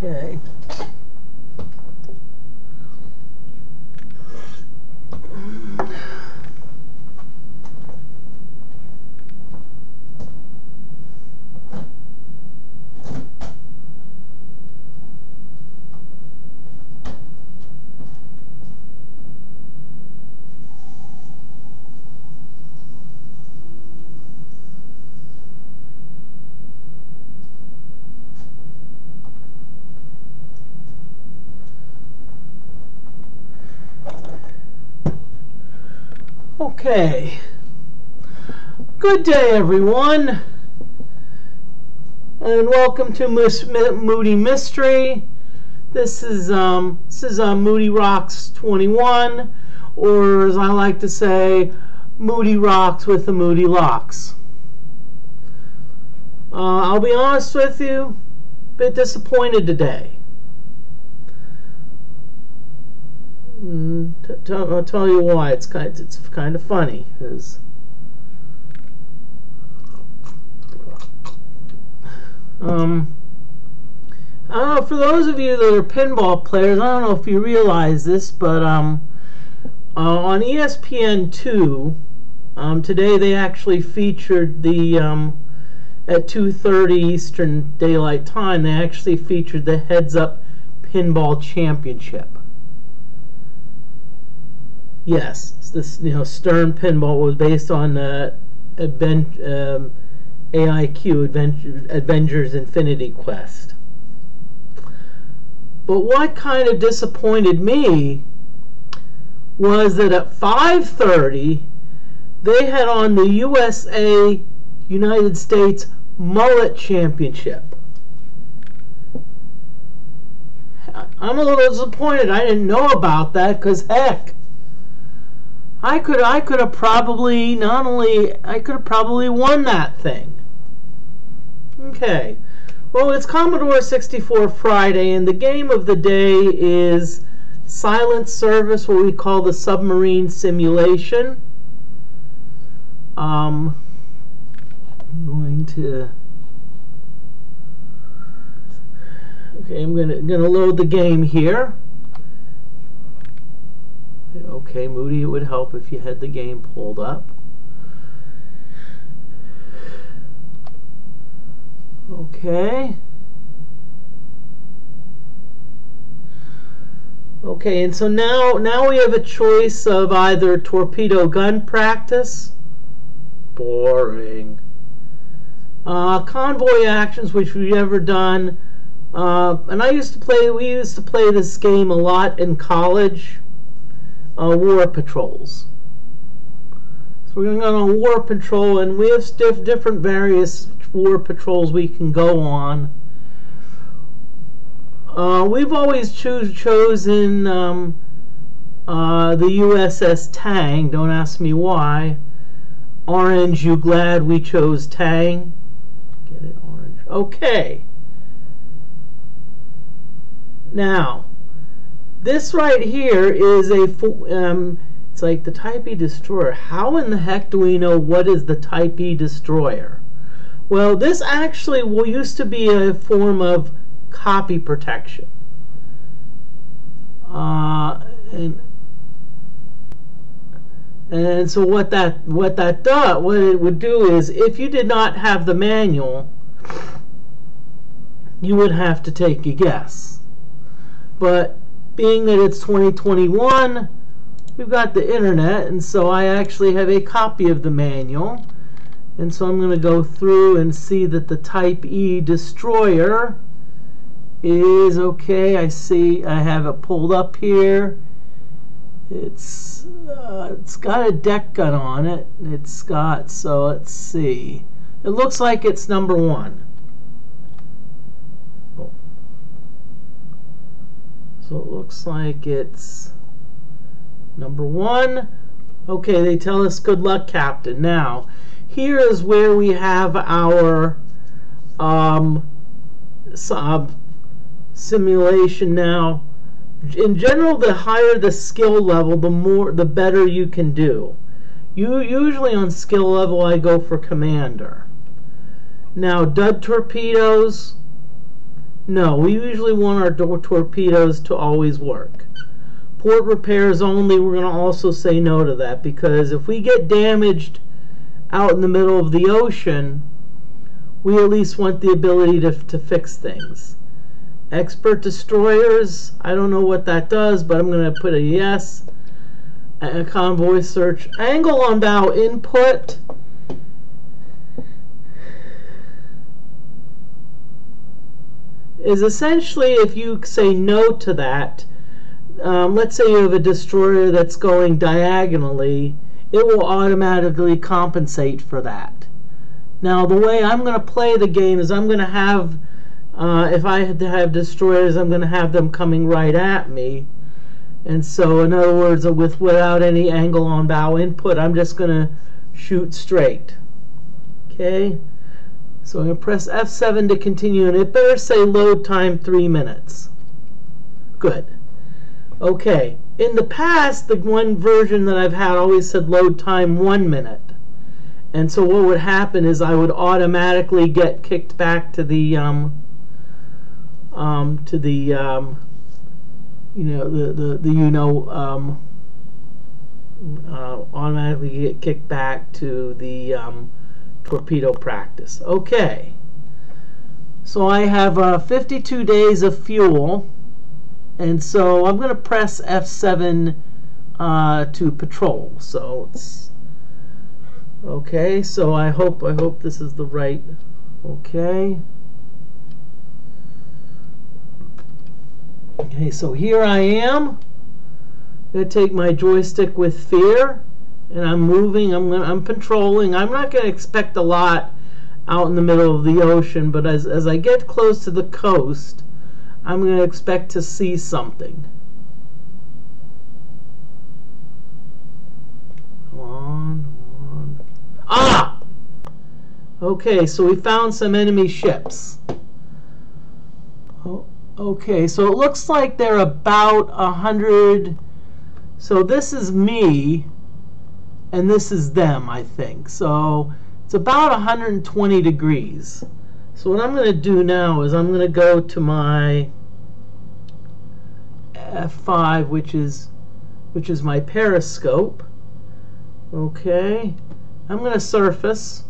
Okay. Okay. Good day, everyone, and welcome to Moody Mystery. This is Moody Rocks 21, or as I like to say, Moody Rocks with the Moody Locks. I'll be honest with you, a bit disappointed today. I'll tell you why. It's kind of funny because I don't know, for those of you that are pinball players, I don't know if you realize this, but on ESPN2 today they actually featured the at 2:30 Eastern Daylight Time. They actually featured the Heads Up Pinball Championship. Yes, this Stern Pinball was based on AIQ Avengers Infinity Quest. But what kind of disappointed me was that at 5:30 they had on the USA United States Mullet Championship. I'm a little disappointed I didn't know about that, because heck, I could have probably won that thing. Okay. Well, it's Commodore 64 Friday, and the game of the day is Silent Service, what we call the Submarine Simulation. I'm going to... Okay, I'm gonna load the game here. Okay, Moody, it would help if you had the game pulled up. Okay. Okay, and so now we have a choice of either torpedo gun practice, boring, convoy actions, which we've never done, and we used to play this game a lot in college. War patrols. So we're going to go on war patrol, and we have different various war patrols we can go on. We've always chosen the USS Tang. Don't ask me why. Orange, you glad we chose Tang? Get it, orange. Okay. Now, this right here is it's like the Type E destroyer. How in the heck do we know what is the Type E destroyer? Well, this actually used to be a form of copy protection. And so what it would do is, if you did not have the manual, you would have to take a guess. But being that it's 2021, we've got the internet, and so I actually have a copy of the manual. And so I'm going to go through and see that the Type E destroyer is okay. I see I have it pulled up here. It's got a deck gun on it. So let's see. It looks like it's number 1. So it looks like it's number 1. Okay, they tell us good luck, Captain. Now, here is where we have our simulation. Now, in general, the higher the skill level, the better you can do. Usually on skill level, I go for Commander. Now, dud torpedoes, No, we usually want our torpedoes to always work. Port repairs only, we're going to also say no to that, because if we get damaged out in the middle of the ocean, we at least want the ability to fix things. Expert destroyers, I don't know what that does, but I'm going to put a yes. A convoy search. Angle on bow input. Is essentially, if you say no to that, let's say you have a destroyer that's going diagonally, it will automatically compensate for that. Now, the way I'm going to play the game is I'm going to have, if I had to have destroyers, I'm going to have them coming right at me. And so, in other words, without any angle on bow input, I'm just going to shoot straight. Okay? So I'm going to press F7 to continue, and it better say load time 3 minutes. Good. Okay. In the past, the one version that I've had always said load time 1 minute. And so what would happen is I would automatically get kicked back to the automatically get kicked back to the torpedo practice. Okay, so I have 52 days of fuel, and so I'm going to press F7 to patrol. So it's okay. So I hope this is the right. Okay. Okay, so here I am. I'm going to take my joystick with fear, and I'm moving. I'm patrolling. I'm not going to expect a lot out in the middle of the ocean, but as I get close to the coast, I'm going to expect to see something. Come on. Ah! Okay, so we found some enemy ships. Oh. Okay, so it looks like they're about 100. So this is me, and this is them, I think. So it's about 120 degrees. So what I'm going to do now is I'm going to go to my F5, which is my periscope. Okay, I'm going to surface.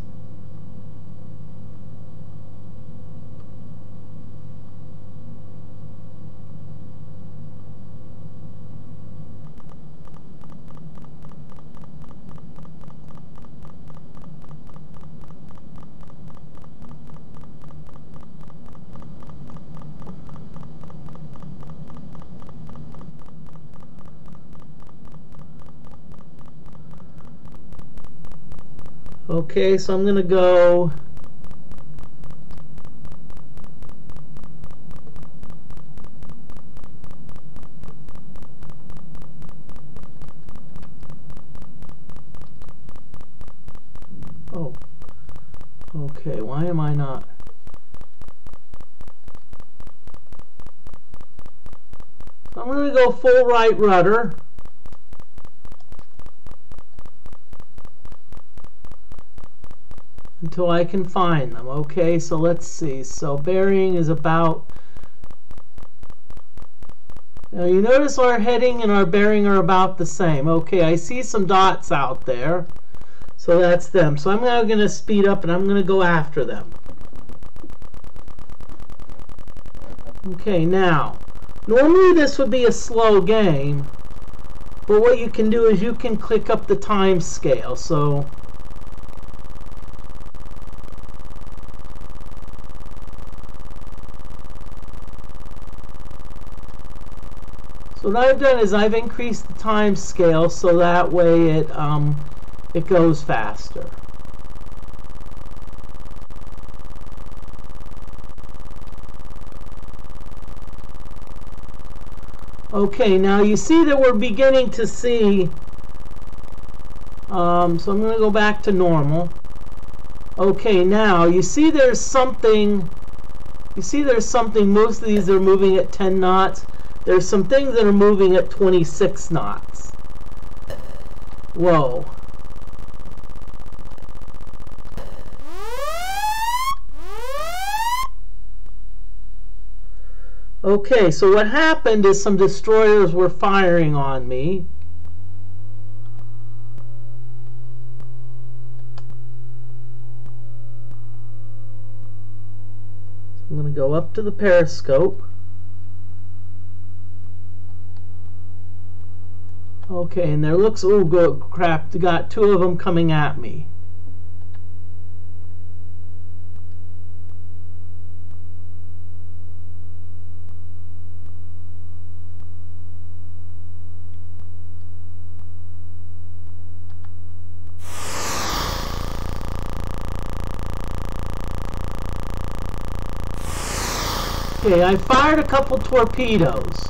Okay, so I'm going to go okay, why am I not? So I'm going to go full right rudder. Until I can find them. Okay, so let's see. So bearing is about. Now you notice our heading and our bearing are about the same. Okay, I see some dots out there. So that's them. So I'm now going to speed up and I'm going to go after them. Okay, now, normally this would be a slow game, but what you can do is you can click up the time scale. So what I've done is I've increased the time scale so that way it goes faster. Okay, now you see that we're beginning to see. So I'm going to go back to normal. Okay, now you see there's something. You see there's something. Most of these are moving at 10 knots. There's some things that are moving at 26 knots. Whoa. Okay, so what happened is some destroyers were firing on me. So I'm going to go up to the periscope. Okay, and there looks, oh crap, got two of them coming at me. Okay, I fired a couple torpedoes.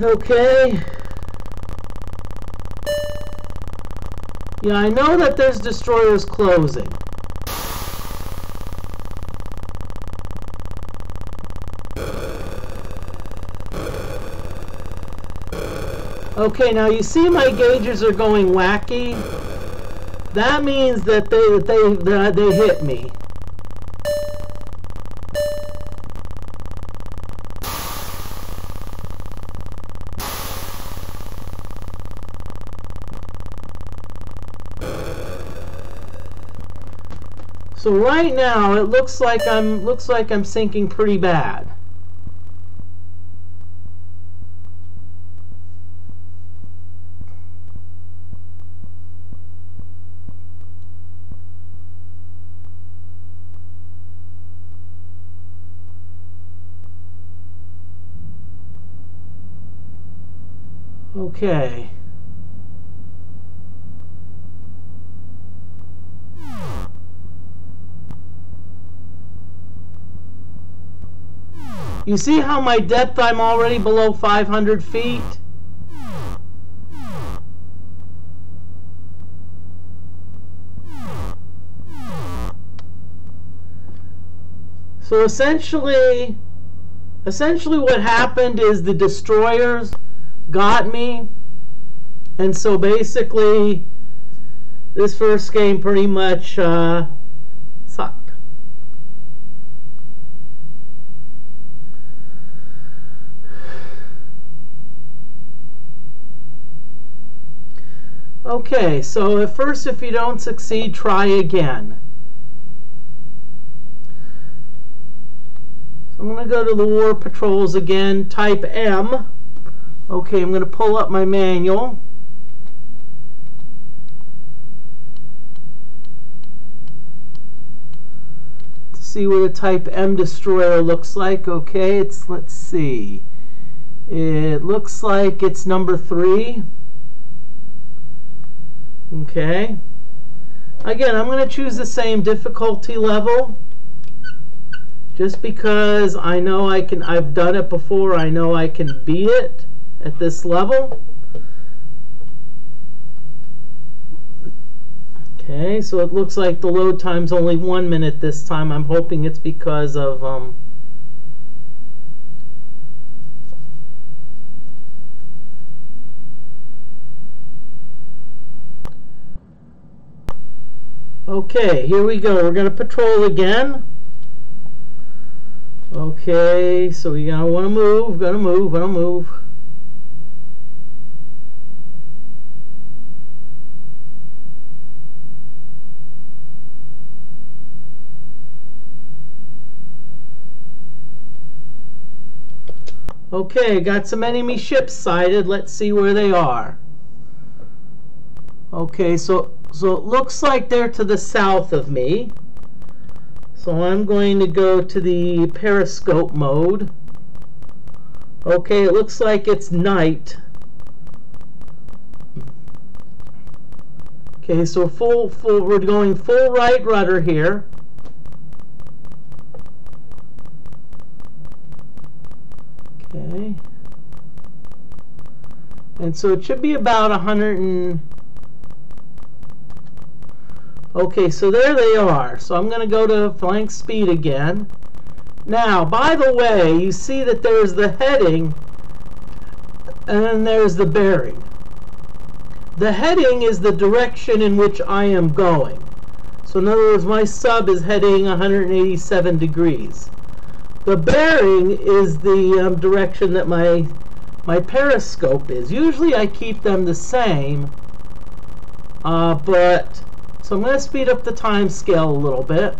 Okay. Yeah, I know that there's destroyers closing. Okay, now you see my gauges are going wacky. That means that they hit me. So right now it looks like I'm sinking pretty bad. Okay. You see how my depth, I'm already below 500 feet? So essentially what happened is the destroyers got me, and so basically this first game pretty much sucked. Okay, so at first, if you don't succeed, try again. So I'm going to go to the war patrols again, type M. Okay, I'm going to pull up my manual. To see what a type M destroyer looks like. Okay, let's see. It looks like it's number 3. Okay. Again, I'm going to choose the same difficulty level. Just because I know I've done it before, I know I can beat it at this level. Okay, so it looks like the load time's only 1 minute this time. I'm hoping it's because of okay, here we go. We're going to patrol again. Okay, so we want to move, gonna move. Okay, got some enemy ships sighted. Let's see where they are. Okay, so it looks like they're to the south of me. So I'm going to go to the periscope mode. Okay, it looks like it's night. Okay, so we're going full right rudder here. Okay. And so it should be about Okay, so there they are. So I'm going to go to flank speed again. Now, by the way, you see that there's the heading and then there's the bearing. The heading is the direction in which I am going. So in other words, my sub is heading 187 degrees. The bearing is the direction that my periscope is. Usually I keep them the same, but so I'm going to speed up the time scale a little bit.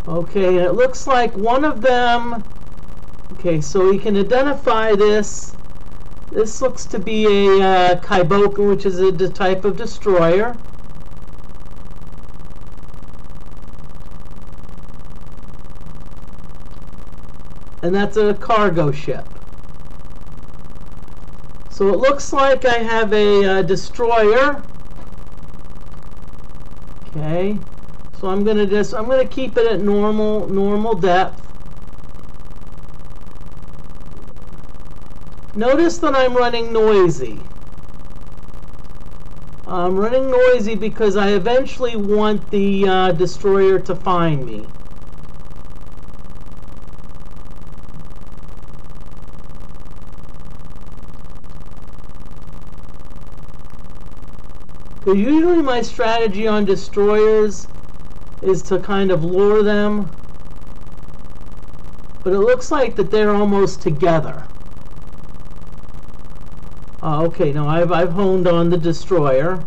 Okay, and it looks like one of them, okay, so we can identify this. This looks to be a Kaiboken, which is a type of destroyer. And that's a cargo ship. So it looks like I have a destroyer. Okay, so I'm gonna keep it at normal depth. Notice that I'm running noisy. I'm running noisy because I eventually want the destroyer to find me. Because usually my strategy on destroyers is to kind of lure them, but it looks like that they're almost together. Okay, now I've honed on the destroyer.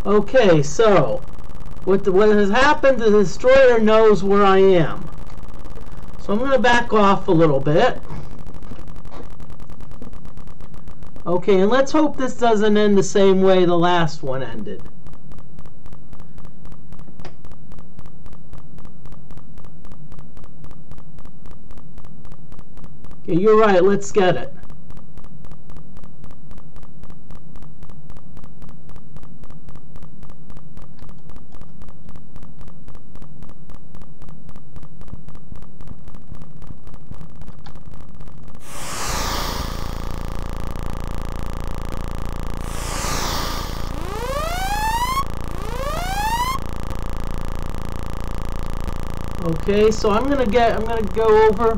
Okay, so what has happened, the destroyer knows where I am. So I'm going to back off a little bit. Okay, and let's hope this doesn't end the same way the last one ended. Okay, you're right, let's get it. Okay, so I'm gonna go over.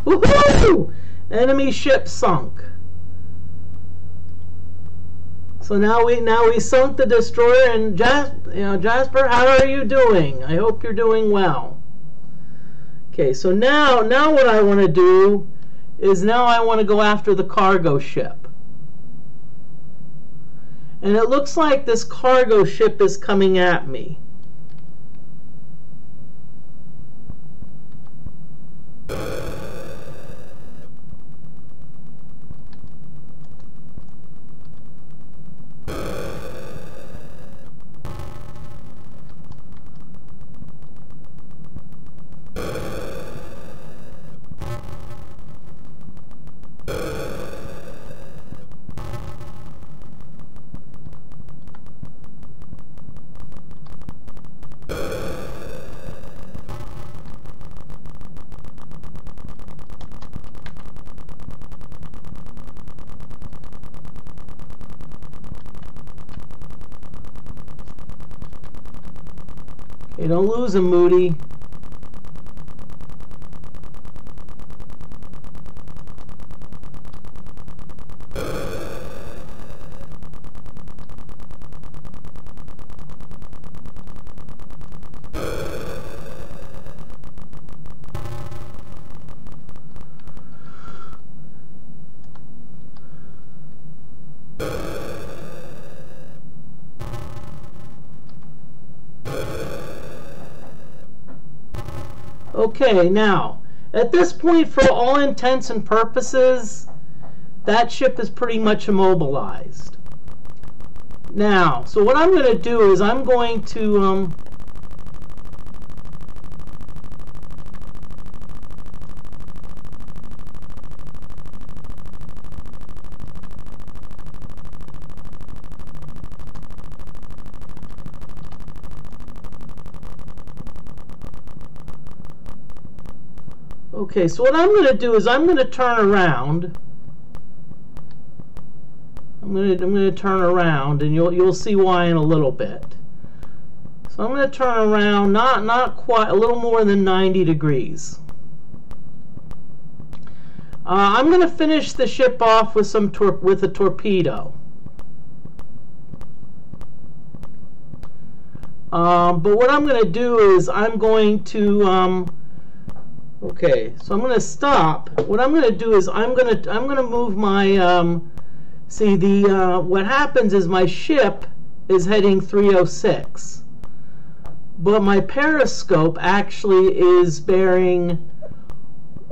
Woohoo! Enemy ship sunk. So now we sunk the destroyer, and Jasper, how are you doing? I hope you're doing well. Okay, so now what I want to do is I want to go after the cargo ship. And it looks like this cargo ship is coming at me. Okay, don't lose him, Moody. Okay, now, at this point, for all intents and purposes, that ship is pretty much immobilized. Now, so what I'm going to do is I'm going to Okay, so what I'm going to do is I'm going to turn around. I'm going to turn around, and you'll see why in a little bit. So I'm going to turn around, not quite, a little more than 90 degrees. I'm going to finish the ship off with a torpedo. But what I'm going to do is I'm going to okay, so I'm going to stop. What I'm going to do is I'm going to move my see, what happens is my ship is heading 306, but my periscope actually is bearing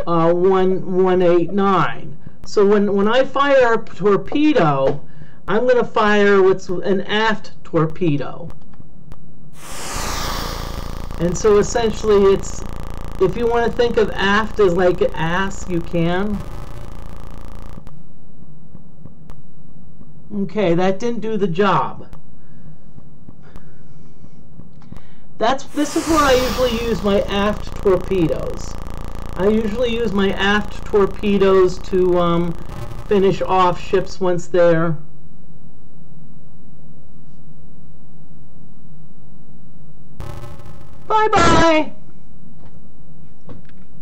189. So when I fire a torpedo, I'm going to fire what's an aft torpedo. And so essentially it's, if you want to think of aft as like ass, you can. Okay, that didn't do the job. This is where I usually use my aft torpedoes. I usually use my aft torpedoes to finish off ships once they're... Bye-bye!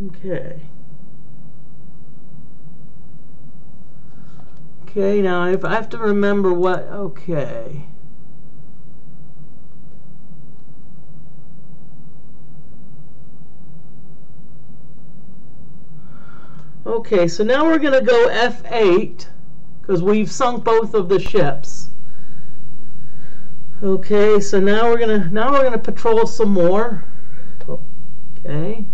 Okay. Okay, now I have to remember what... Okay. Okay, so now we're going to go F8 because we've sunk both of the ships. Okay, so now we're gonna patrol some more. Okay.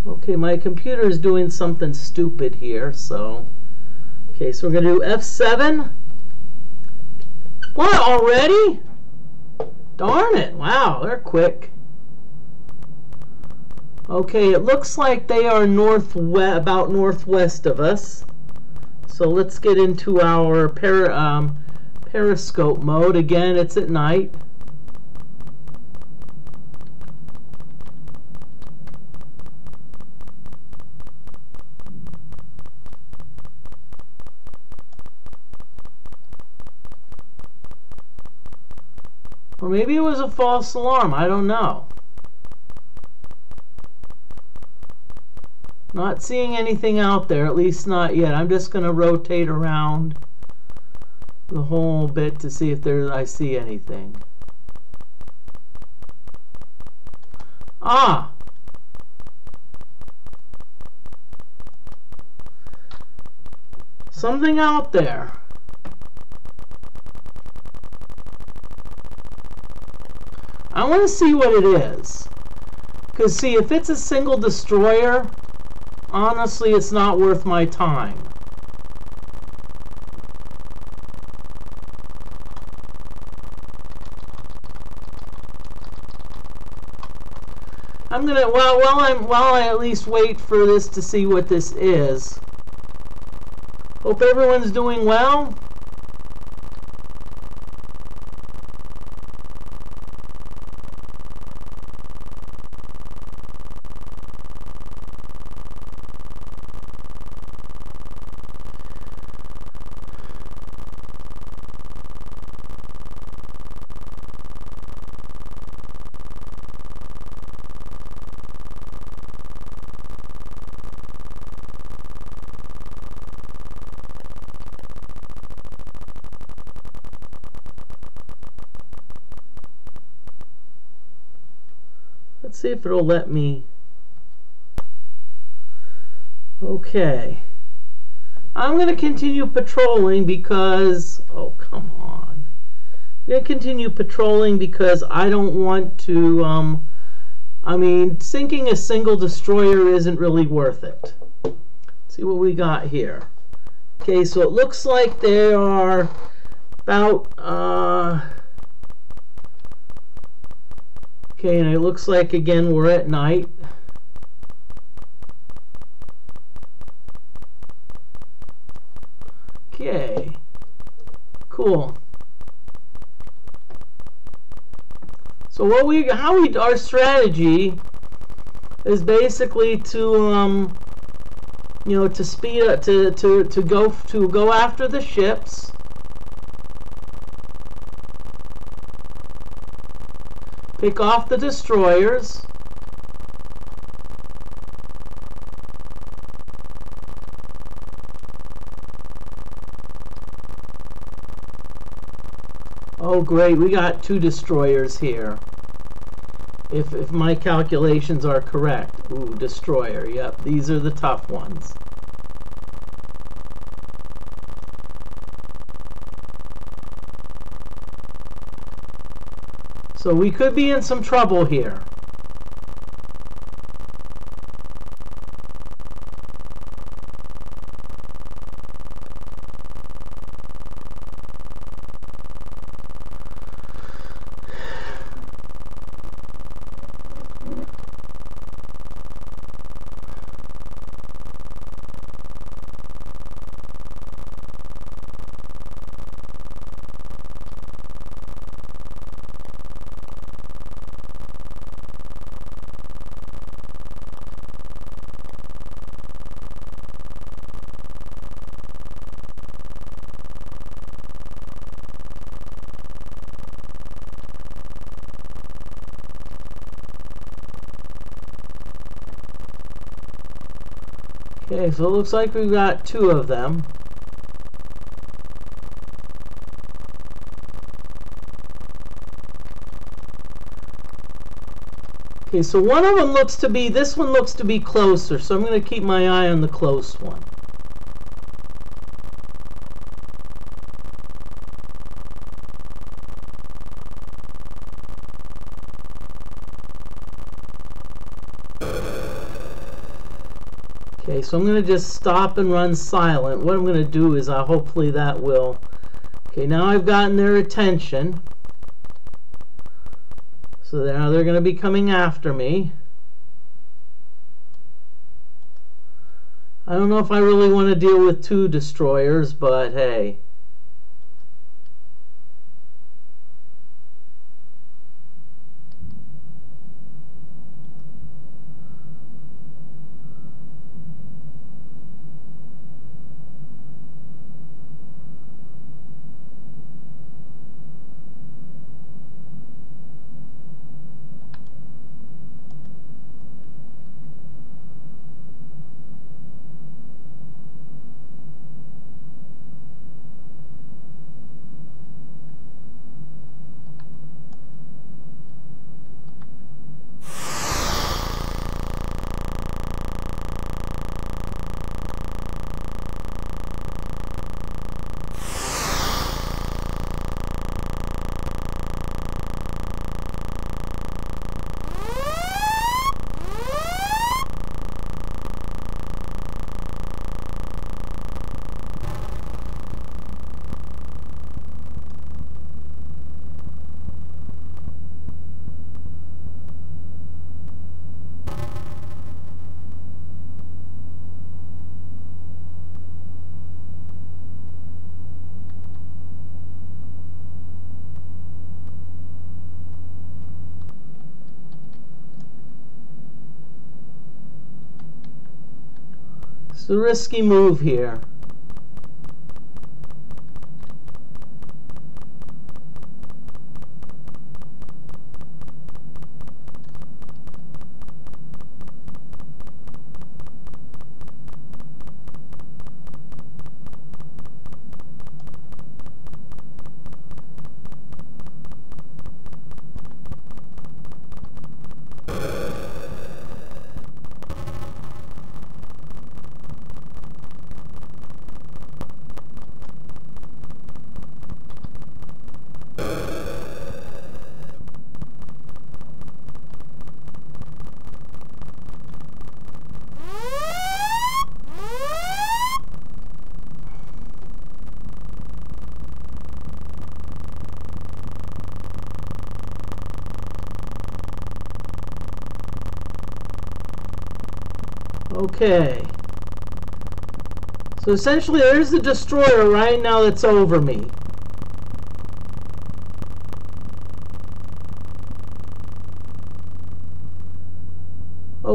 Okay, my computer is doing something stupid here, so okay, so we're gonna do F7. What, already? Darn it! Wow, they're quick. Okay, it looks like they are about northwest of us. So let's get into our periscope mode. Again, it's at night. Or maybe it was a false alarm. I don't know. Not seeing anything out there, at least not yet. I'm just going to rotate around the whole bit to see if I see anything. Ah! Something out there. I want to see what it is. Because, see, if it's a single destroyer, honestly, it's not worth my time. I'm gonna while I at least wait for this to see what this is. Hope everyone's doing well. Let's see if it'll let me. Okay. I'm going to continue patrolling because... Oh, come on. I'm going to continue patrolling because I don't want to... I mean, sinking a single destroyer isn't really worth it. Let's see what we got here. Okay, so it looks like there are about... Okay, and it looks like, again, we're at night. Okay. Cool. So our strategy is basically to you know, to speed up, to go after the ships. Pick off the destroyers. Oh great, we got 2 destroyers here. If my calculations are correct. Ooh, destroyer, yep, these are the tough ones. So we could be in some trouble here. Okay, so it looks like we've got 2 of them. Okay, so one of them looks to be, this one looks to be closer, so I'm going to keep my eye on the close one. Okay, so I'm going to just stop and run silent. What I'm going to do is hopefully that will... Okay, now I've gotten their attention. So now they're going to be coming after me. I don't know if I really want to deal with 2 destroyers, but hey. It's a risky move here. Okay. So essentially there's the destroyer right now that's over me.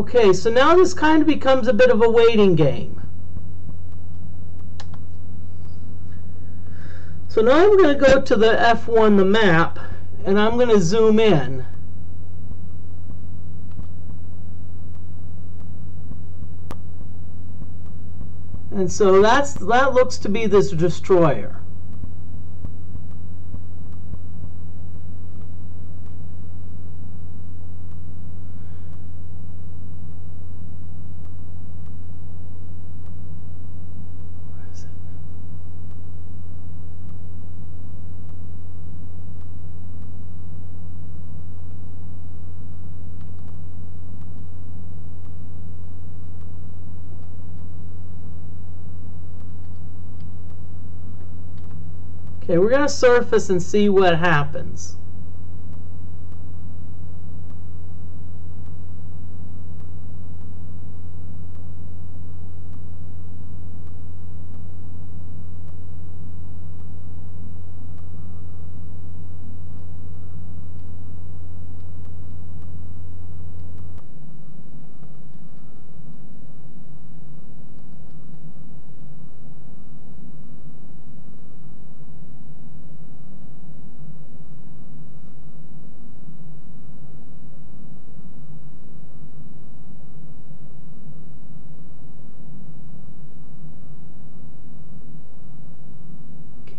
Okay, so now this kind of becomes a bit of a waiting game. So now I'm going to go to the F1, the map, and I'm going to zoom in. And so that looks to be this destroyer. Okay, we're going to surface and see what happens.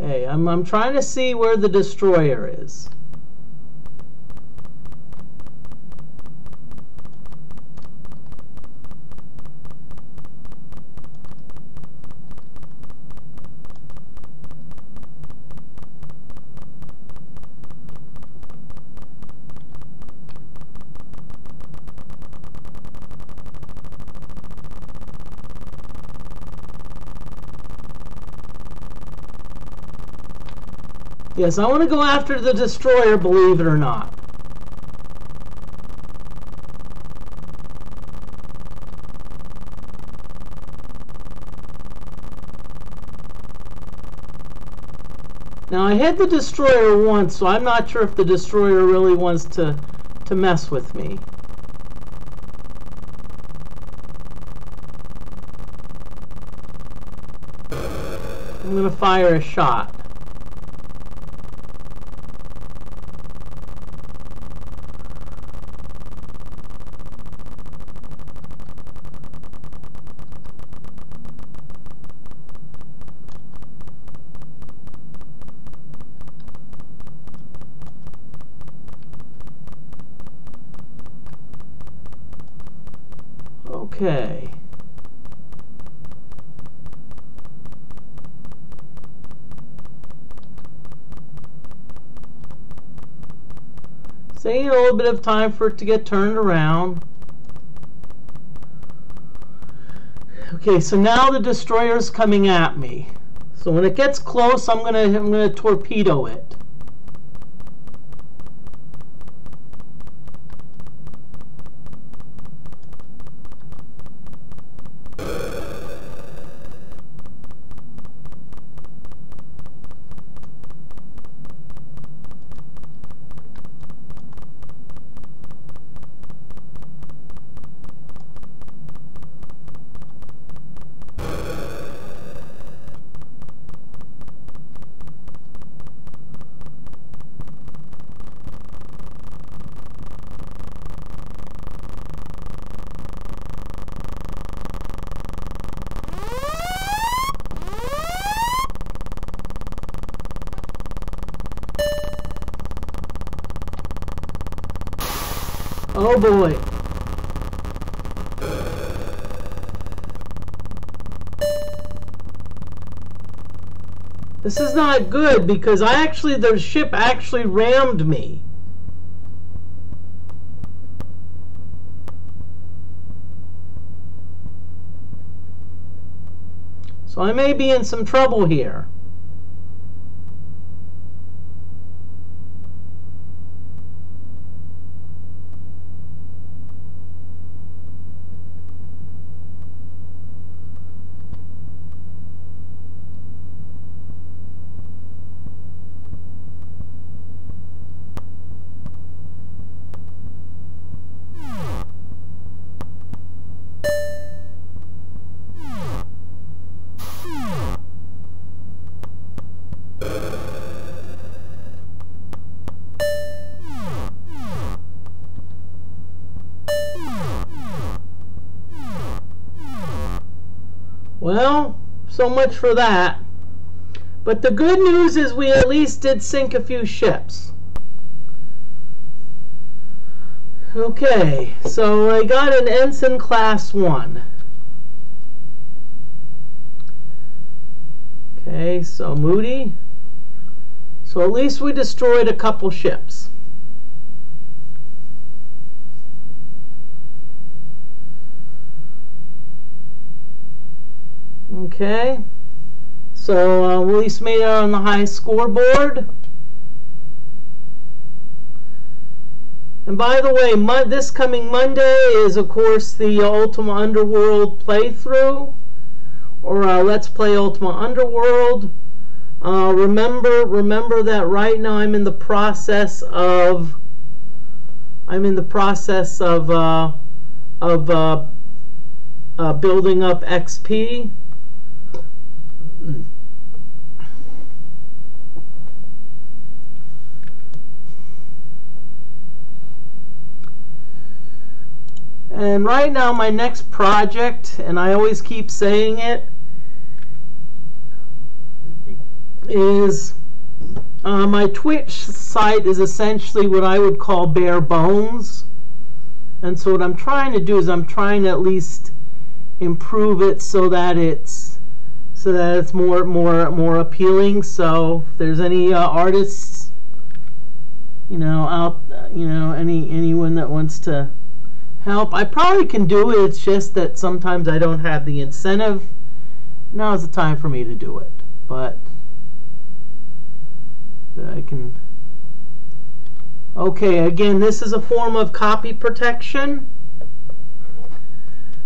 Okay, I'm trying to see where the destroyer is. Yes, I want to go after the destroyer, believe it or not. Now, I hit the destroyer once, so I'm not sure if the destroyer really wants to mess with me. I'm going to fire a shot. Okay. So you need a little bit of time for it to get turned around. Okay, so now the destroyer is coming at me. So when it gets close, I'm gonna torpedo it. Oh boy. This is not good because the ship actually rammed me. So I may be in some trouble here. so much for that. But the good news is we at least did sink a few ships. Okay, so I got an Ensign Class 1. Okay, so Moody. So at least we destroyed a couple ships. Okay, so we at least made it on the high scoreboard. And by the way, this coming Monday is, of course, the Ultima Underworld playthrough, or Let's Play Ultima Underworld. Remember that right now I'm in the process of building up XP. And right now my next project, and I always keep saying it, is my Twitch site is essentially what I would call bare bones. And so what I'm trying to do is I'm trying to at least improve it so that it's more appealing. So if there's any artists, anyone that wants to help, I probably can do it. It's just that sometimes I don't have the incentive. Now is the time for me to do it, but I can. Okay, again, this is a form of copy protection,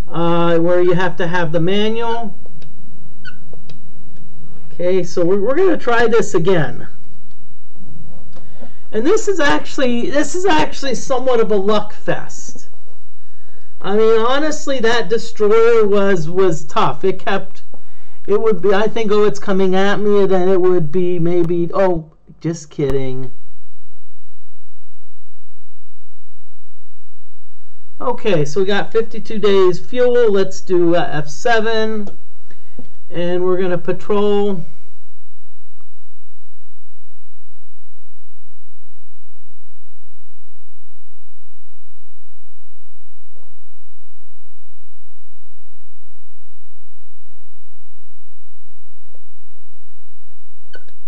where you have to have the manual. Okay, so we're going to try this again. And this is actually somewhat of a luck fest. I mean, honestly, that destroyer was tough. It would be, I think, oh, it's coming at me, and then it would be maybe, oh, just kidding. Okay, so we got 52 days fuel. Let's do F7, and we're going to patrol.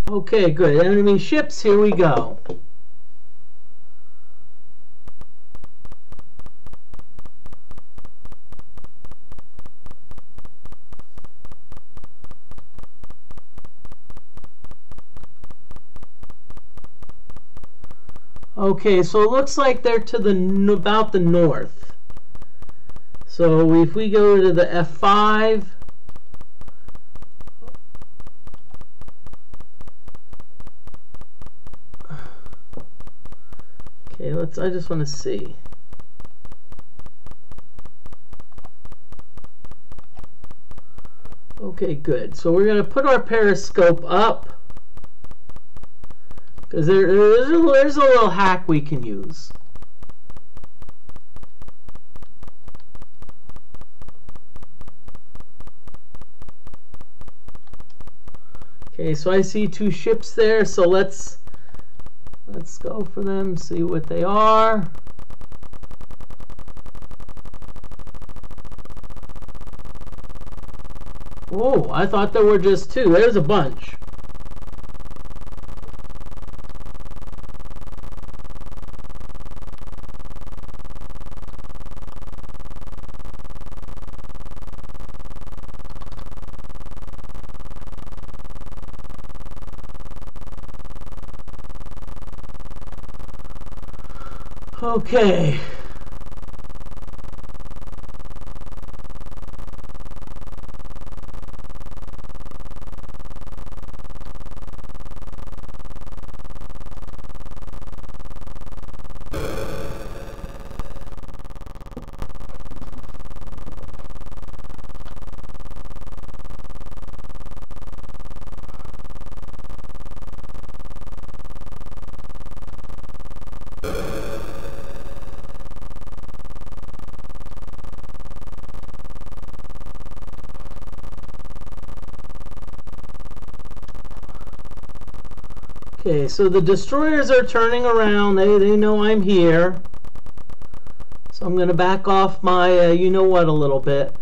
Okay, good. Enemy ships, here we go. Okay, so it looks like they're to about the north. So if we go to the F5, okay, I just want to see. Okay, good. So we're going to put our periscope up, because there's a little hack we can use. Okay, so I see two ships there, so let's go for them, see what they are. Oh, I thought there were just two. There's a bunch. Okay. Okay, so the destroyers are turning around. They know I'm here. So I'm going to back off my you-know-what a little bit.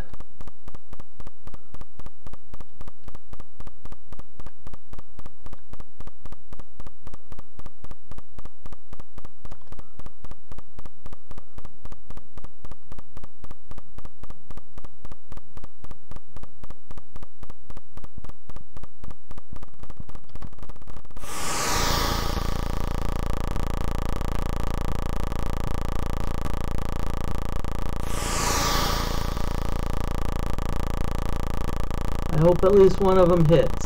I hope at least one of them hits.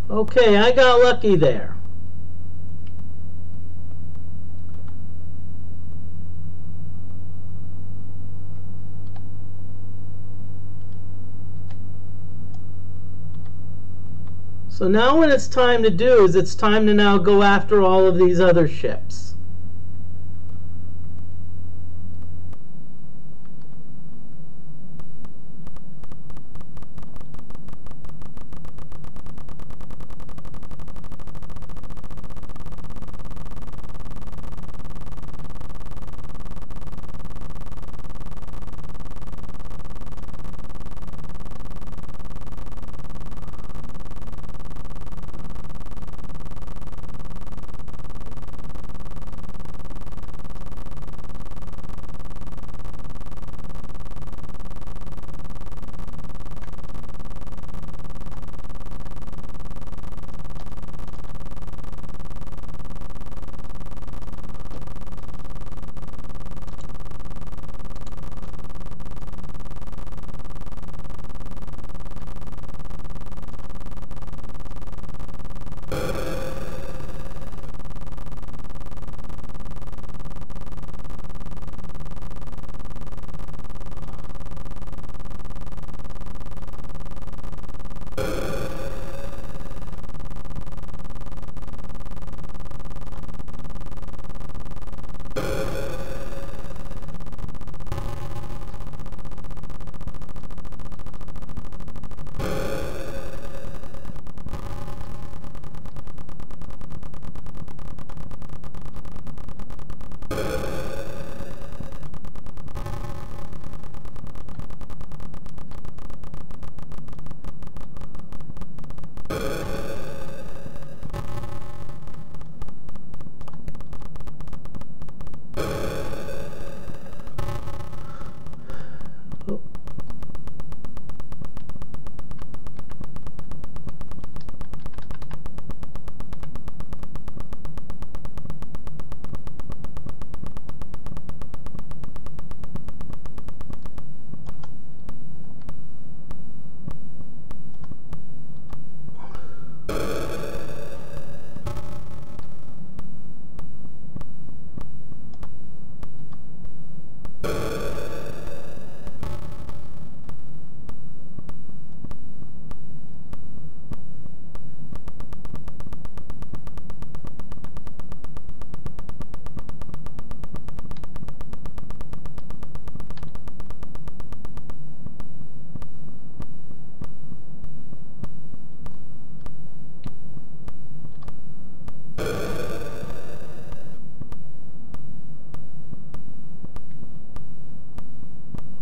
Okay, I got lucky there. So now what it's time to do is it's time to now go after all of these other ships.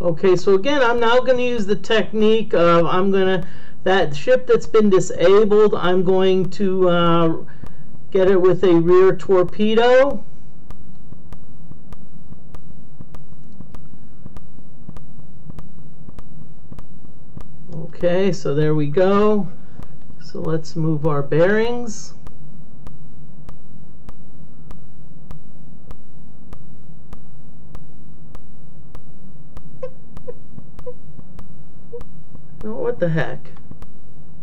Okay, so again, I'm now going to use the technique of that ship that's been disabled, I'm going to get it with a rear torpedo. Okay, so there we go. So let's move our bearings. what the heck?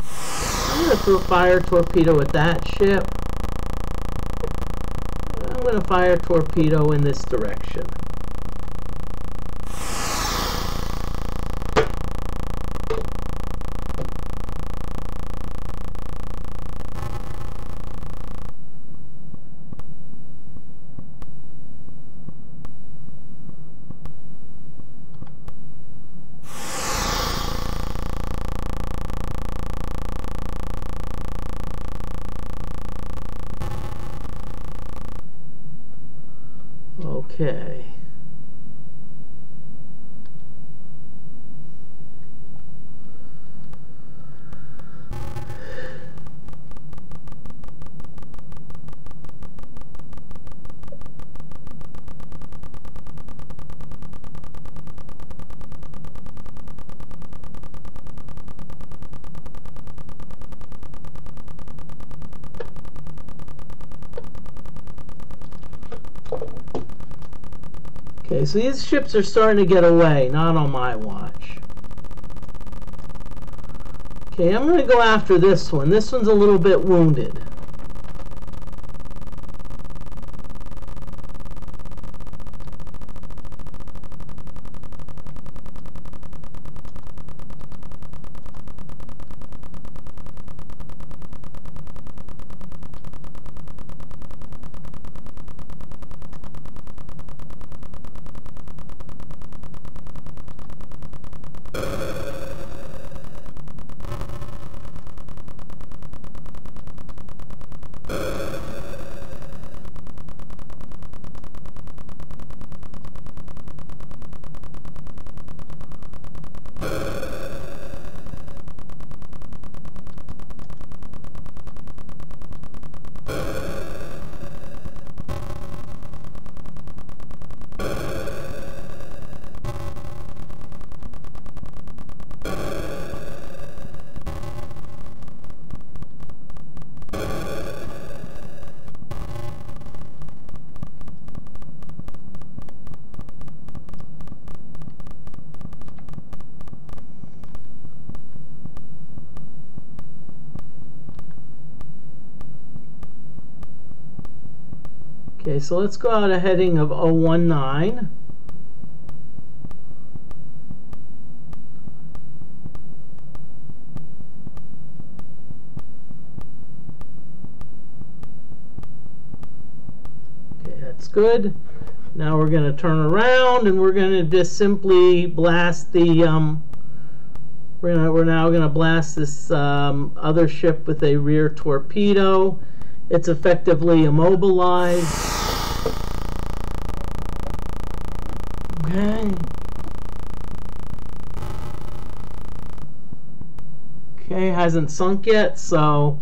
I'm going to throw a fire torpedo at that ship. I'm going to fire a torpedo in this direction. Okay. Okay, so these ships are starting to get away, not on my watch. Okay, I'm going to go after this one. This one's a little bit wounded. Okay, so let's go out a heading of 019. Okay, that's good. Now we're going to turn around and we're going to just simply blast the we're now going to blast this other ship with a rear torpedo. It's effectively immobilized. Okay. Okay, hasn't sunk yet, so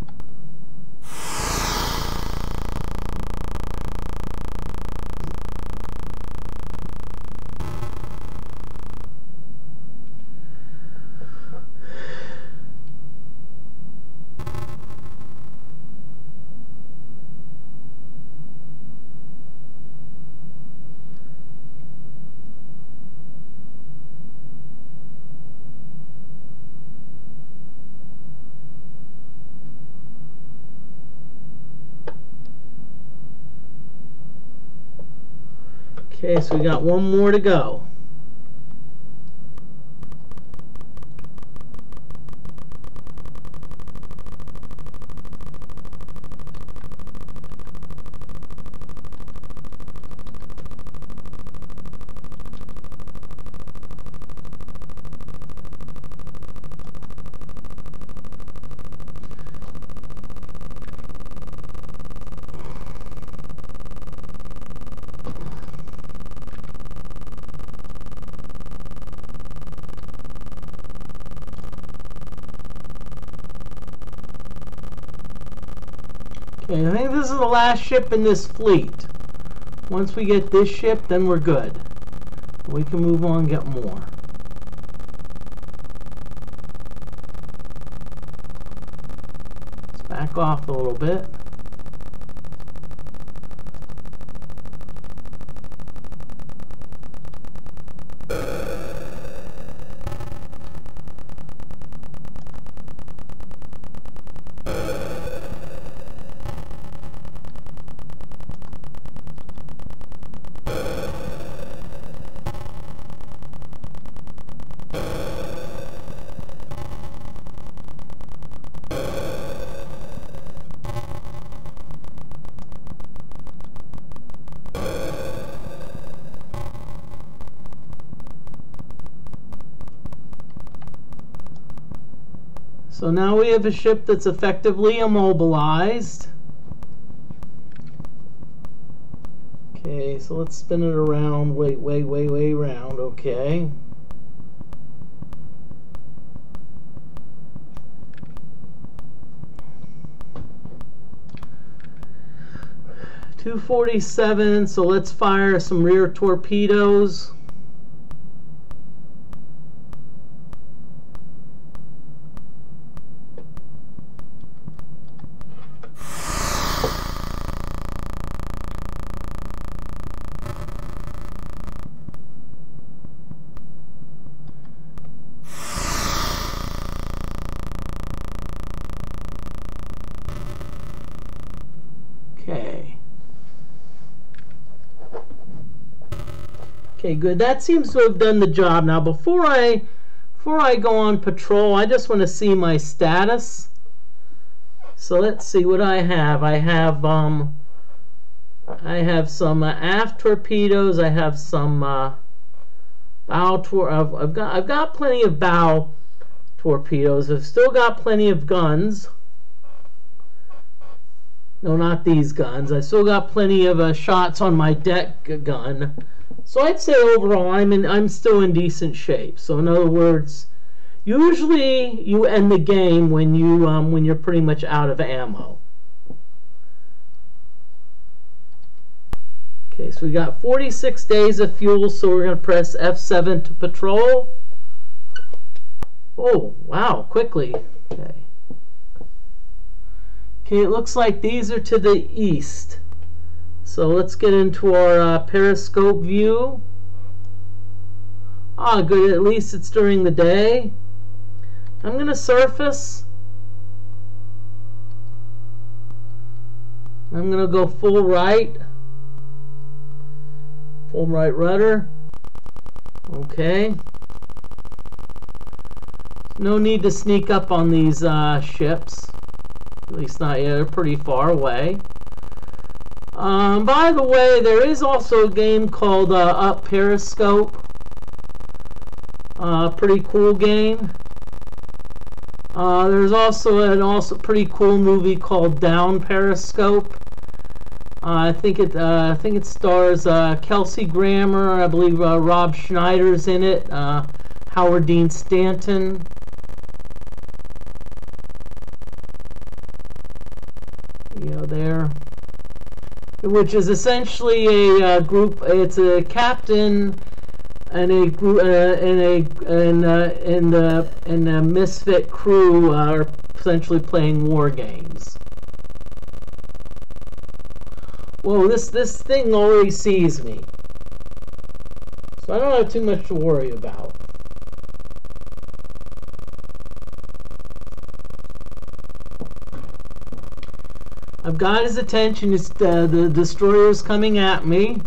okay, so we got one more to go. Okay, I think this is the last ship in this fleet. Once we get this ship, then we're good. We can move on and get more. Let's back off a little bit. So now we have a ship that's effectively immobilized. Okay, so let's spin it around, way around, okay. .247, so let's fire some rear torpedoes. Okay, good. That seems to have done the job. Now, before I go on patrol, I just want to see my status. So let's see what I have. I have some aft torpedoes. I have some bow I've got plenty of bow torpedoes. I've still got plenty of guns. No, not these guns. I still got plenty of shots on my deck gun. So I'd say overall I'm still in decent shape. So in other words, usually you end the game when you're pretty much out of ammo. Okay, so we got 46 days of fuel, so we're going to press F7 to patrol. Oh, wow, quickly. Okay. Okay, it looks like these are to the east. So let's get into our periscope view. Ah, good, at least it's during the day. I'm going to surface. I'm going to go full right. Full right rudder. Okay. No need to sneak up on these ships. At least not yet. They're pretty far away. By the way, there is also a game called Up Periscope. Pretty cool game. There's also an pretty cool movie called Down Periscope. I think it stars Kelsey Grammer. I believe Rob Schneider's in it. Howard Dean Stanton. There. Which is essentially a group. It's a captain and a group and a misfit crew are essentially playing war games. Whoa, this thing already sees me, so I don't have too much to worry about. I've got his attention. It's the destroyer's coming at me.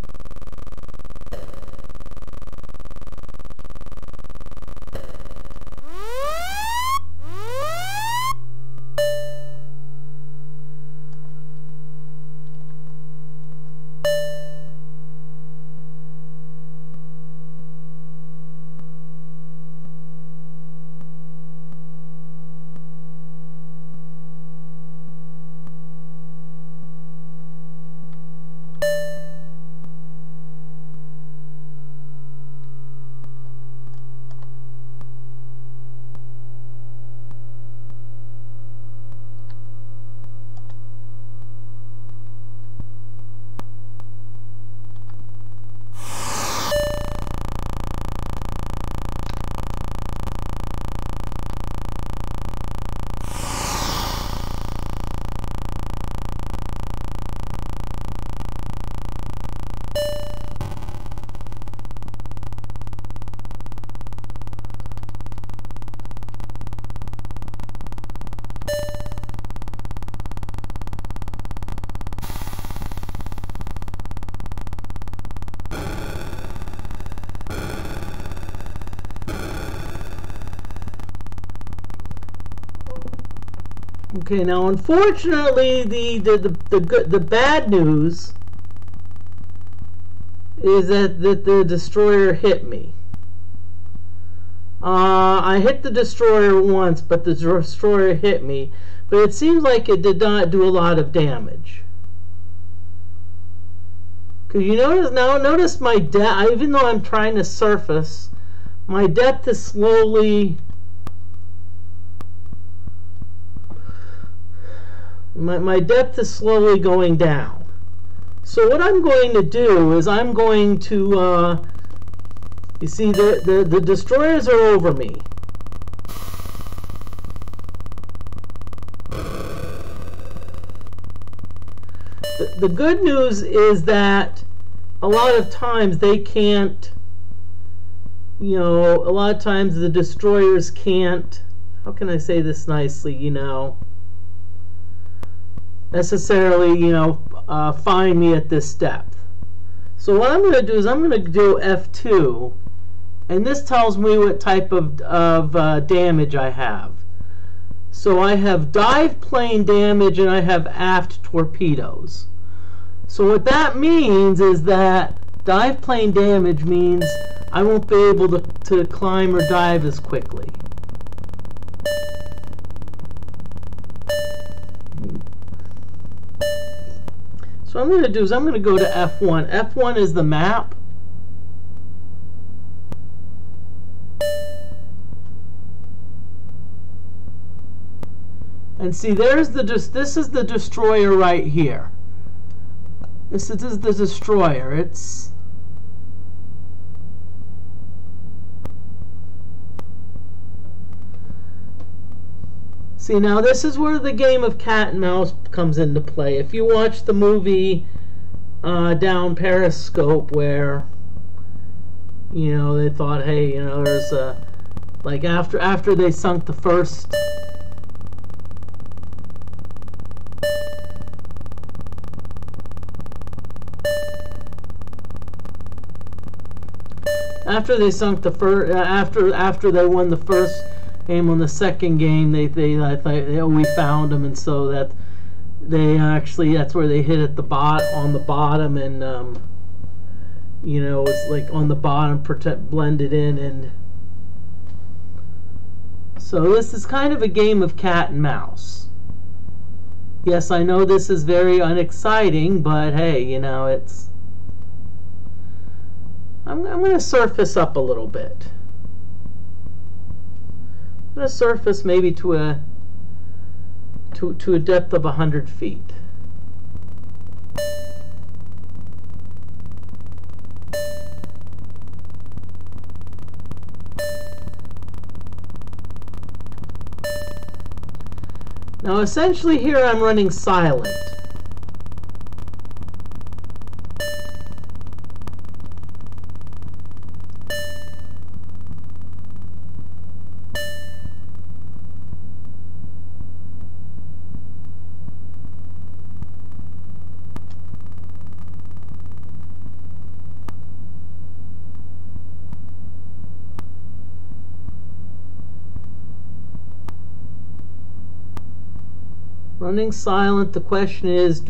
Okay, now unfortunately, the bad news is that the destroyer hit me. I hit the destroyer once, but the destroyer hit me. But it seems like it did not do a lot of damage. Because you notice my depth, even though I'm trying to surface, my depth is slowly... My depth is slowly going down. So what I'm going to do is I'm going to... you see, the destroyers are over me. The good news is that a lot of times they can't, a lot of times the destroyers can't, how can I say this nicely, necessarily, find me at this depth. So what I'm going to do is I'm going to do F2, and this tells me what type of damage I have. So I have dive plane damage and I have aft torpedoes. So what that means is that dive plane damage means I won't be able to climb or dive as quickly. So what I'm going to do is I'm going to go to F1. F1 is the map. And see, this is the destroyer right here. This is the destroyer. It's see, now this is where the game of cat and mouse comes into play. If you watch the movie Down Periscope, where they thought, hey, there's like after they sunk the first. After they sunk the first, after they won the first game, on the second game, they thought, we found them, and so that they actually, that's where they hit at the on the bottom, and it was like on the bottom, blended in, and so this is kind of a game of cat and mouse. Yes, I know this is very unexciting, but hey, it's. I'm going to surface up a little bit. I'm going to surface maybe to a depth of 100 feet. Now essentially here I'm running silent. Running silent. The question is,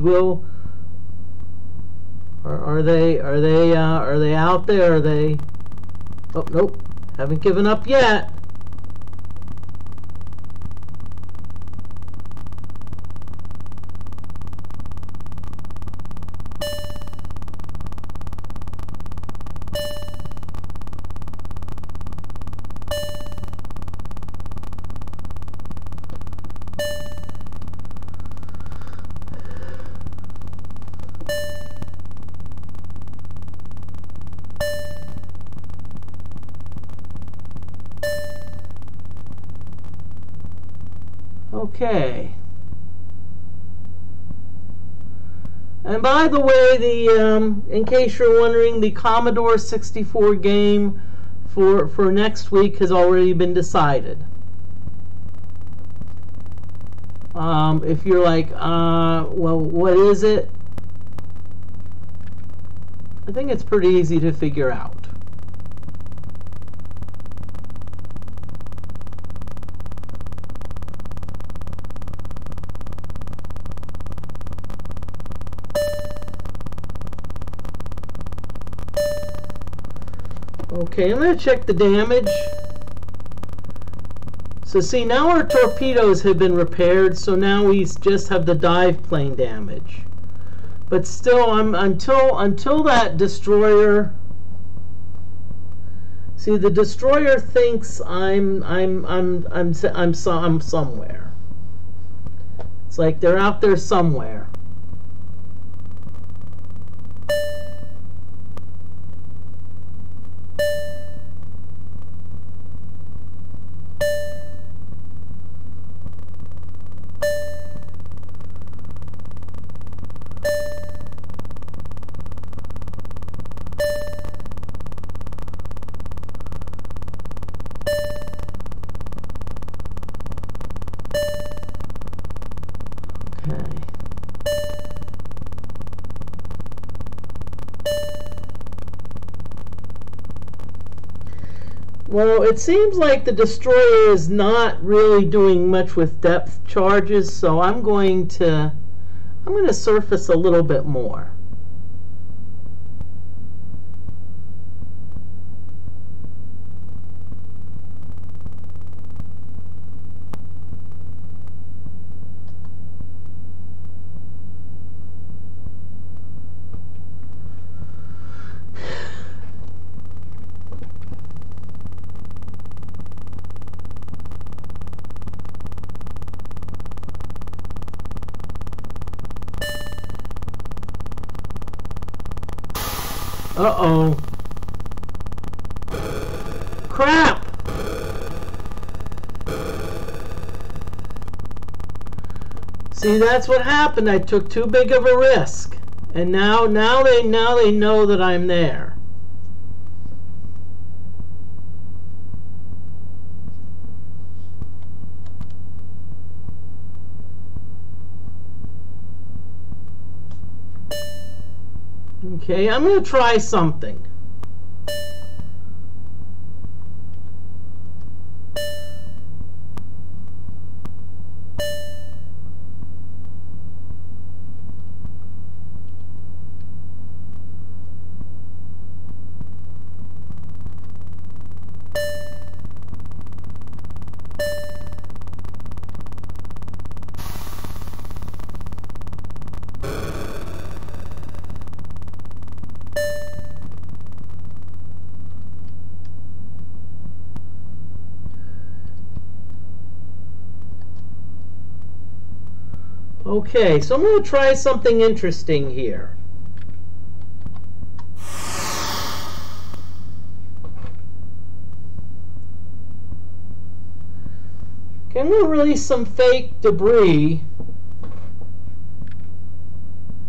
are they out there? Are they? Oh, nope, haven't given up yet. Okay. And by the way, in case you're wondering, the Commodore 64 game for next week has already been decided. If you're like, well, what is it? I think it's pretty easy to figure out. Okay, I'm going to check the damage. So see, now our torpedoes have been repaired, so now we just have the dive plane damage. But still, until that destroyer. See, the destroyer thinks I'm somewhere. It's like they're out there somewhere. Well, it seems like the destroyer is not really doing much with depth charges, so I'm going to surface a little bit more. Uh-oh. Crap! See, that's what happened. I took too big of a risk. And now they know that I'm there. Okay, I'm going to try something. Okay, so I'm going to try something interesting here. Okay, I'm going to release some fake debris.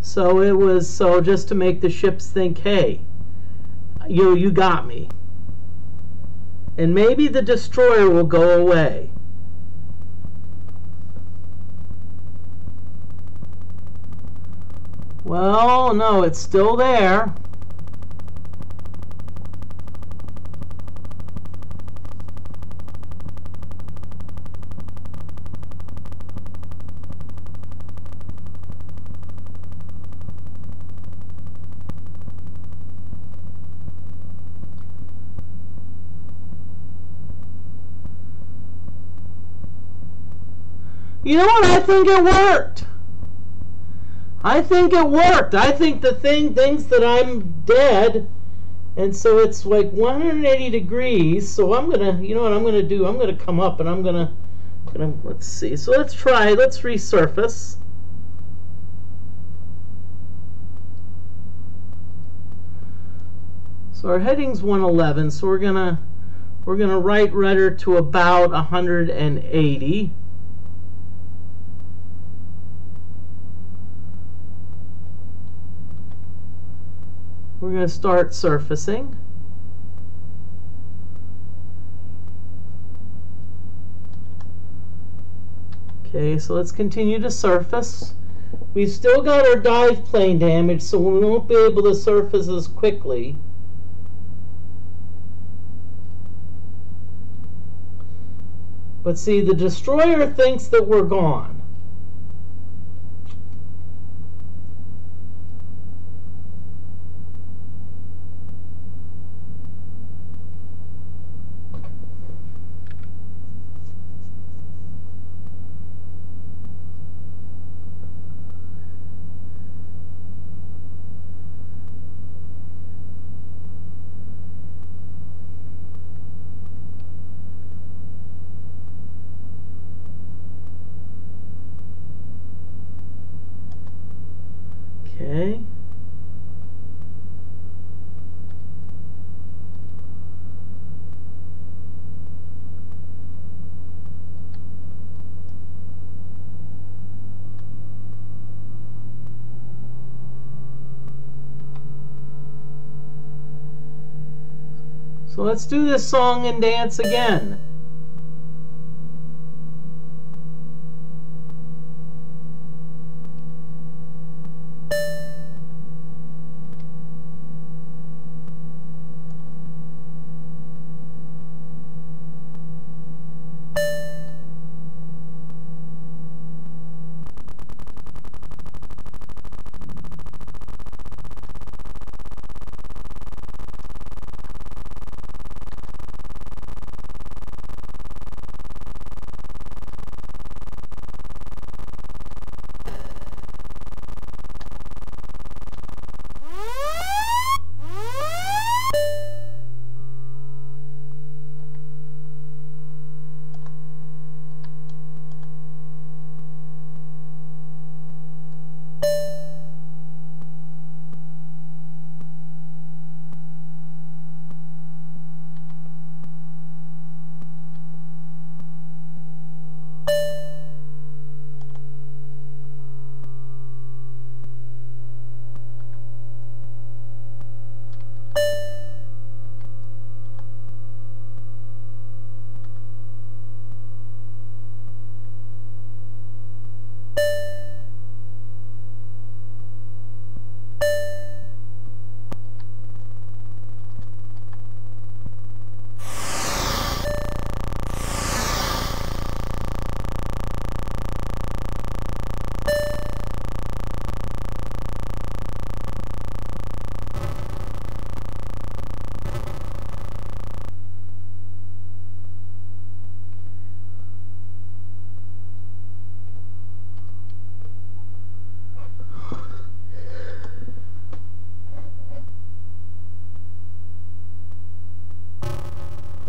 So just to make the ships think, hey, you got me. And maybe the destroyer will go away. Well, no, it's still there. You know what? I think it worked. I think it worked. I think the thing thinks that I'm dead, and so it's like 180 degrees. So I'm gonna, you know what I'm gonna do? I'm gonna come up and I'm gonna let's see. So let's try. Let's resurface. So our heading's 111. So we're gonna right rudder to about 180. We're going to start surfacing. Okay, so let's continue to surface. We've still got our dive plane damage, so we won't be able to surface as quickly. But see, the destroyer thinks that we're gone. So let's do this song and dance again.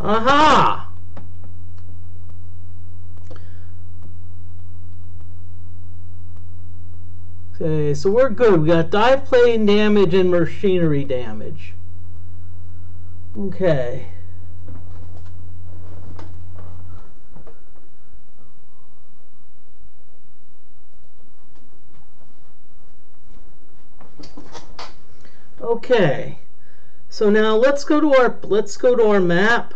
Aha! Okay, so we're good. We got dive plane damage and machinery damage. Okay. Okay. So now let's go to our map.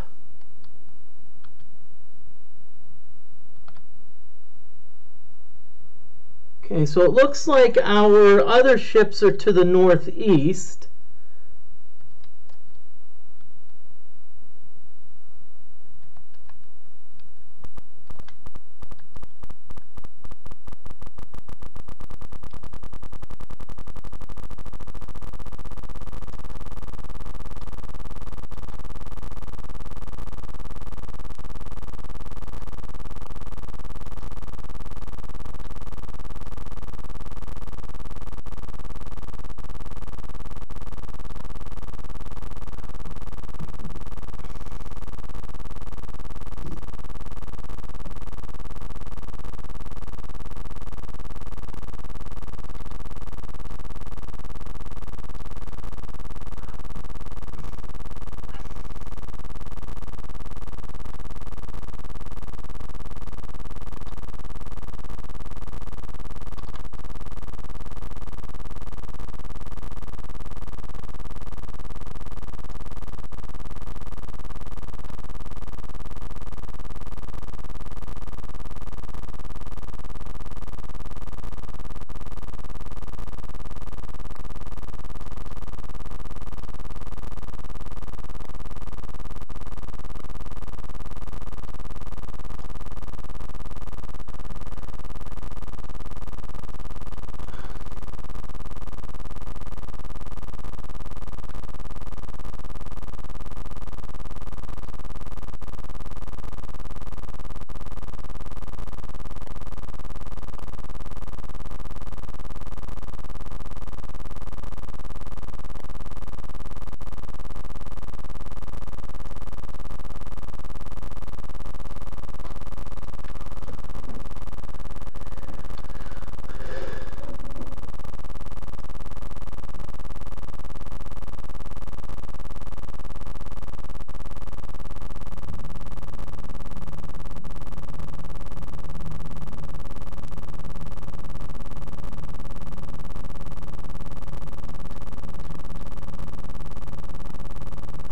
Okay, so it looks like our other ships are to the northeast.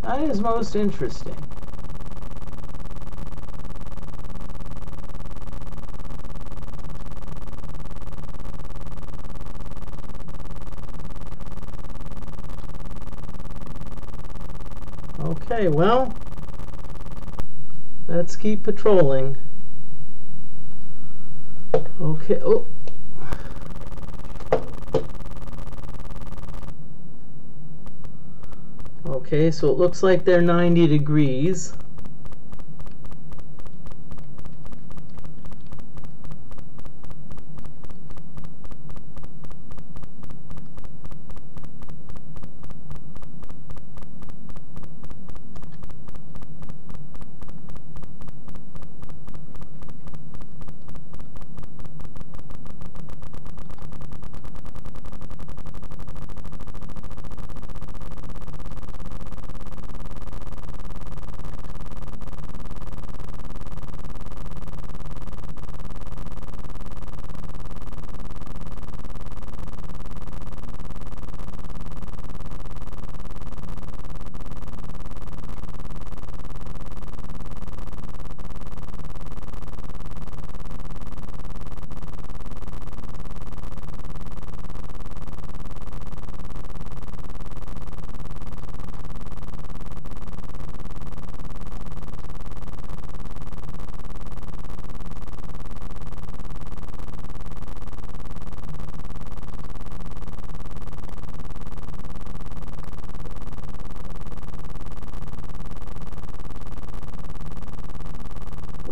That is most interesting. Okay, well, let's keep patrolling. Okay, oh. Okay, so it looks like they're 90 degrees.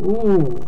Ooh.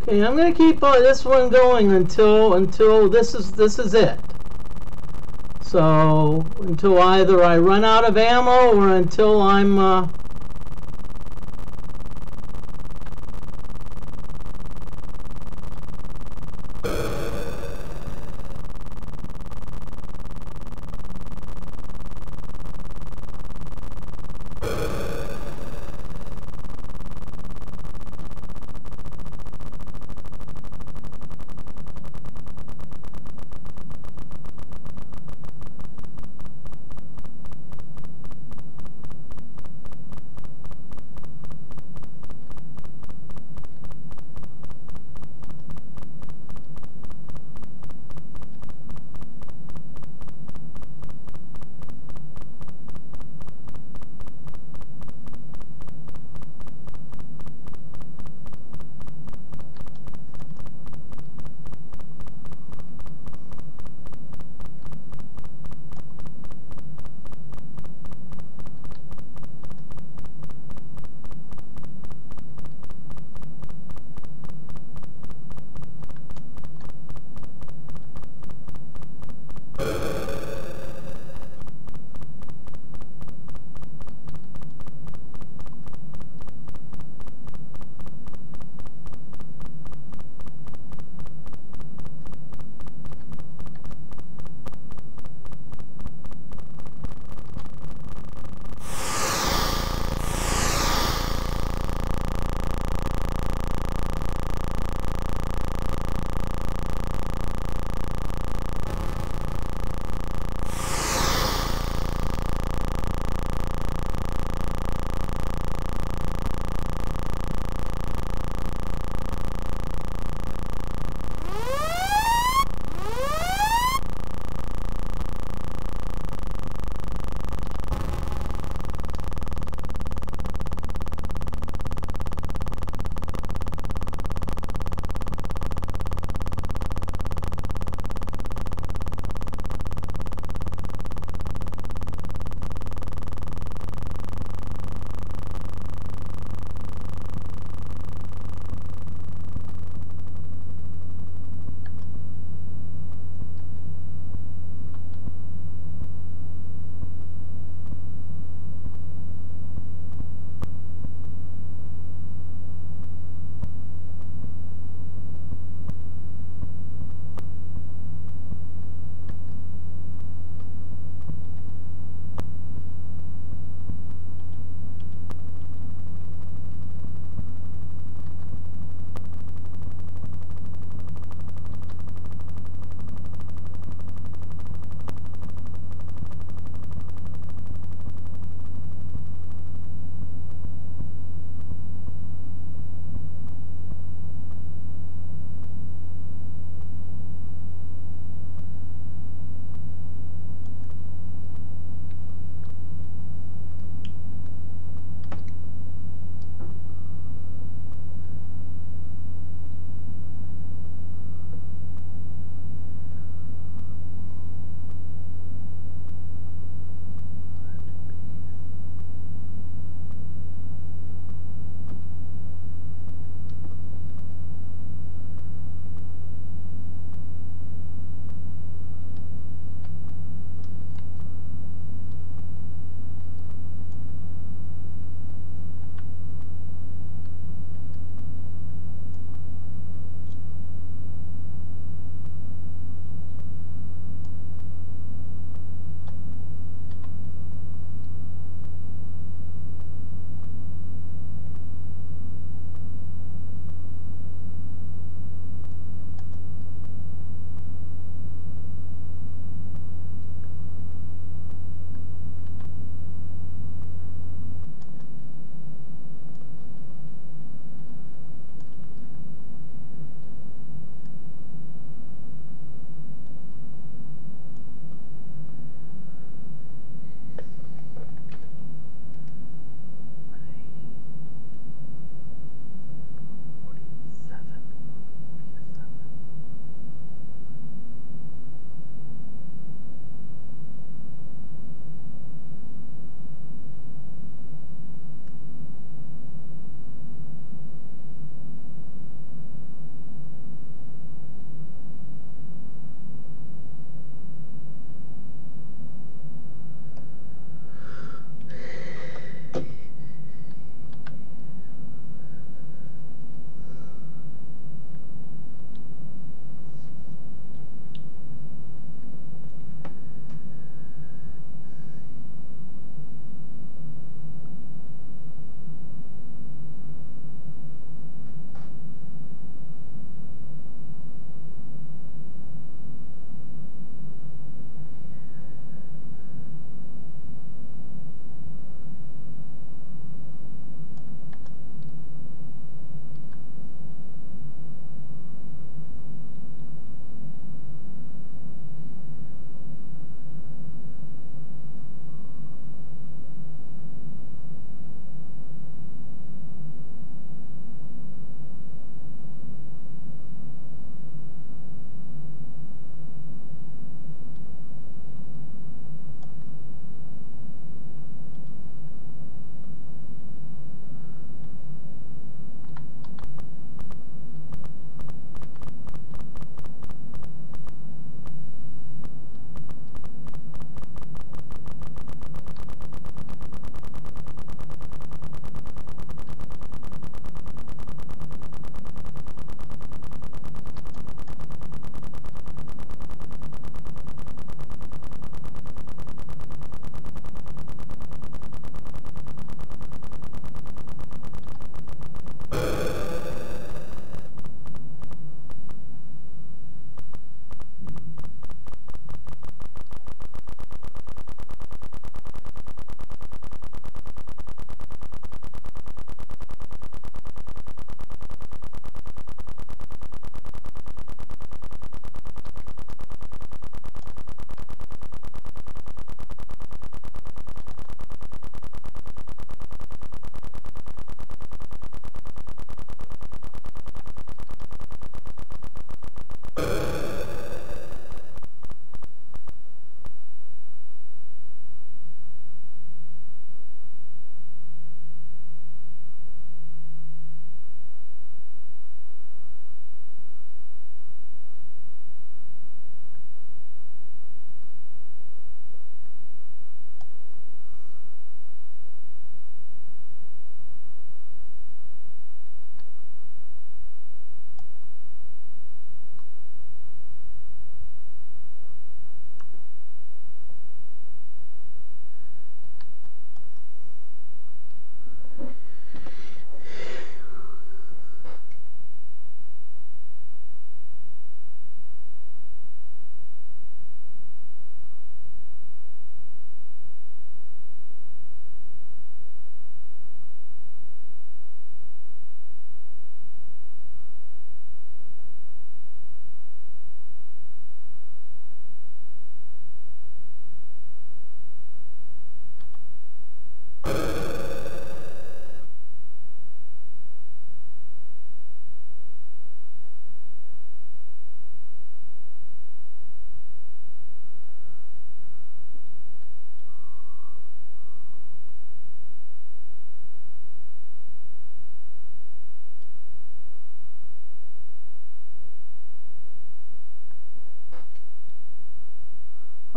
Okay, I'm gonna keep this one going until this is it. So until either I run out of ammo or until I'm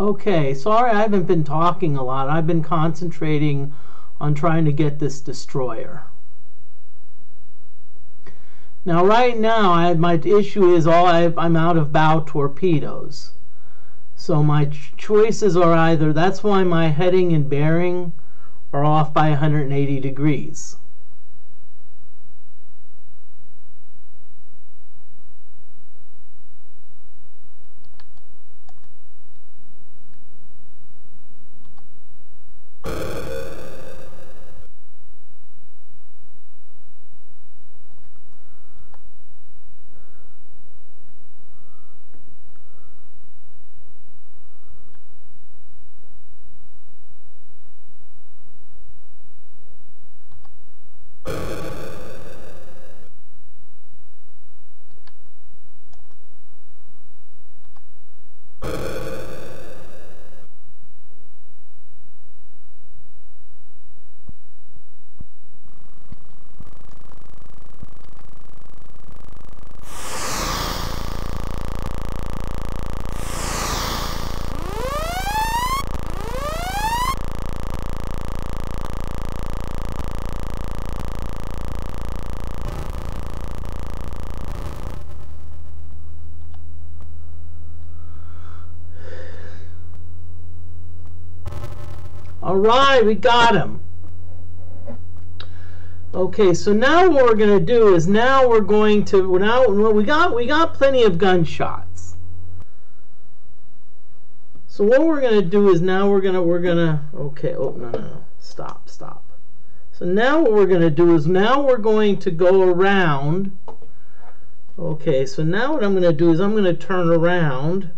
Okay, sorry I haven't been talking a lot. I've been concentrating on trying to get this destroyer. Now right now my issue is I'm out of bow torpedoes. So my choices are either, that's why my heading and bearing are off by 180 degrees. All right, we got him. Okay, so now what we're going to do is we got plenty of gunshots. So what we're going to do is okay, oh no, stop. So now what we're going to do is we're going to go around. Okay, so now what I'm going to do is I'm going to turn around.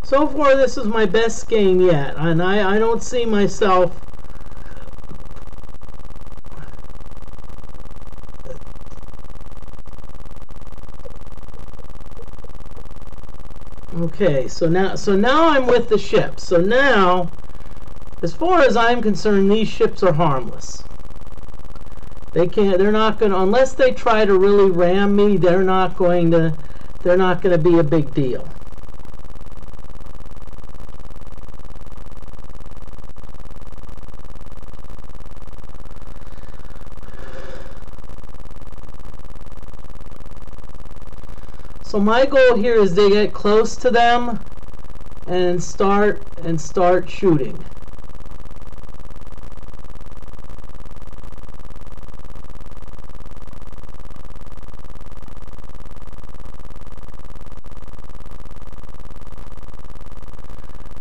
So far, this is my best game yet, and I don't see myself okay. So now I'm with the ship. So now, as far as I'm concerned, these ships are harmless. They're not going to, unless they try to really ram me, they're not going to be a big deal. So my goal here is to get close to them and start shooting.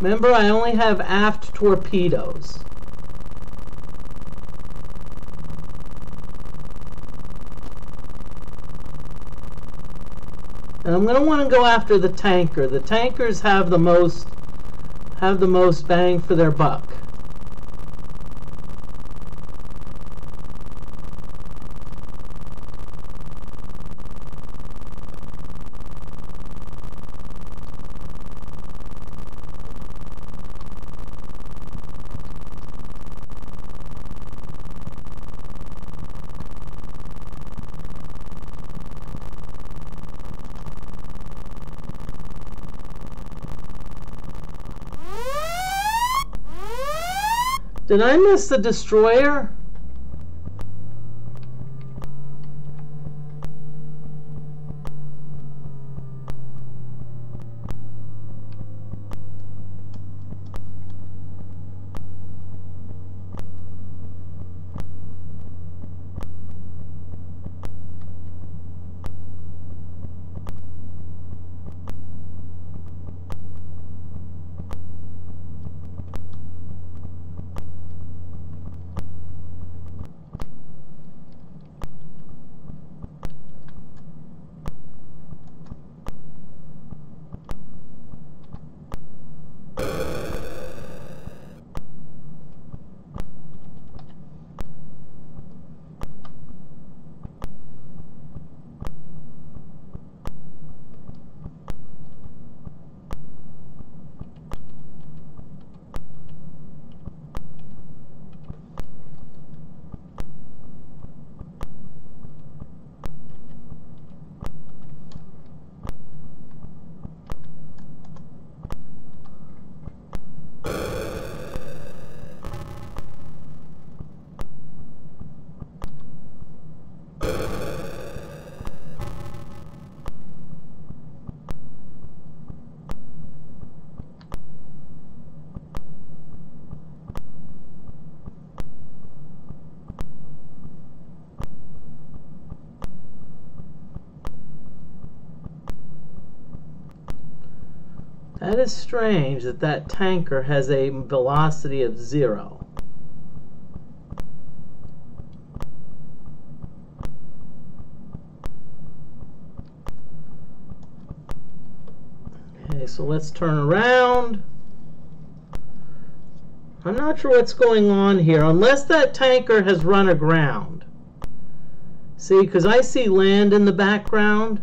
Remember, I only have aft torpedoes. And I'm going to want to go after the tanker. The tankers have the most bang for their buck. Did I miss the destroyer? That is strange that that tanker has a velocity of 0. Okay, so let's turn around. I'm not sure what's going on here, unless that tanker has run aground. See, because I see land in the background,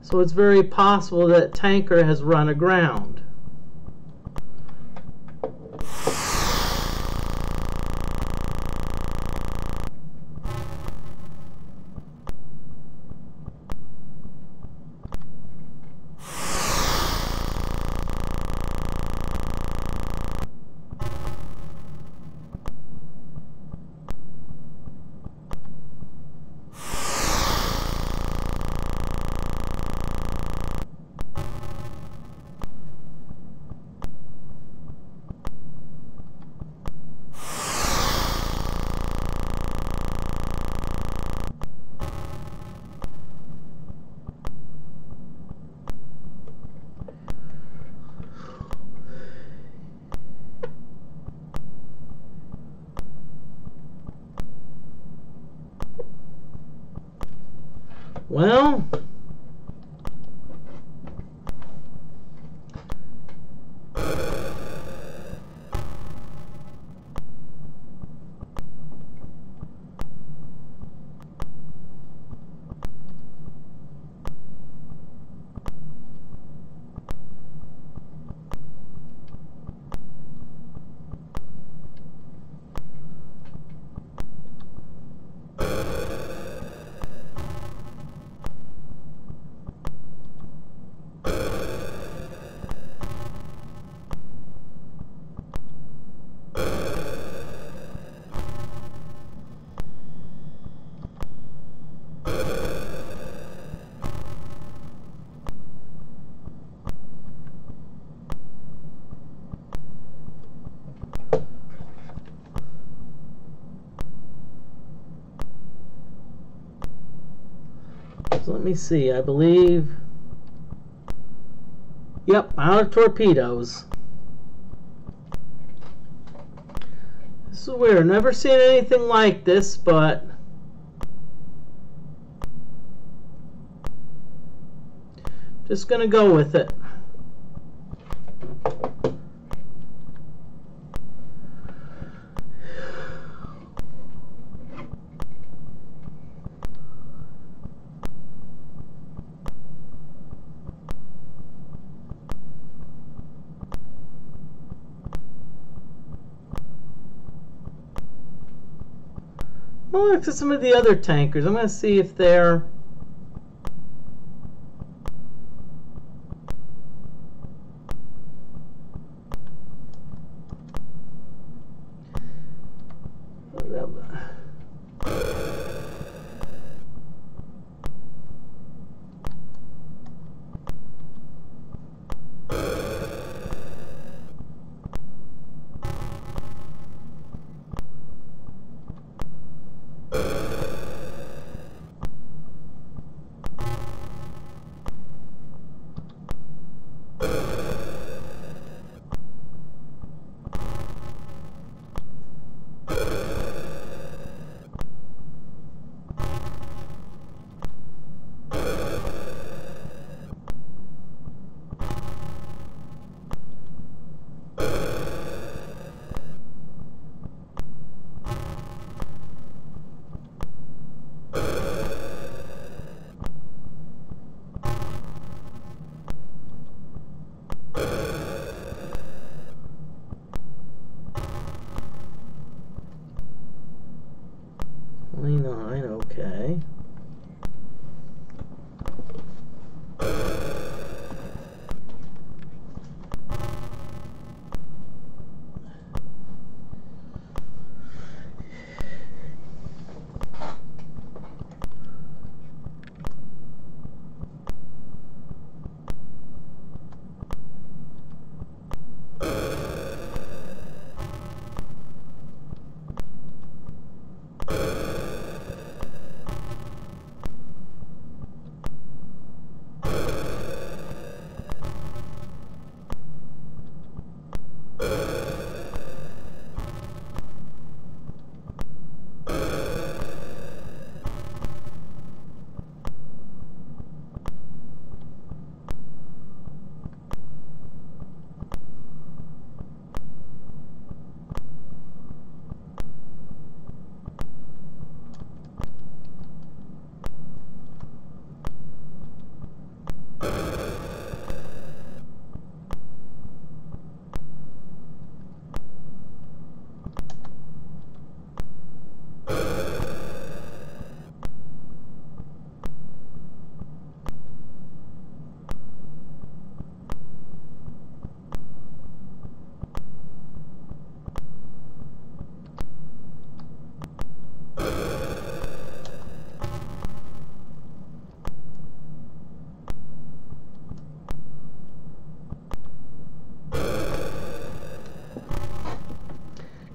so it's very possible that tanker has run aground. Well, so let me see, I believe, yep, out of torpedoes. This is weird, never seen anything like this, but just gonna go with it. Well, look at some of the other tankers. I'm going to see if they're...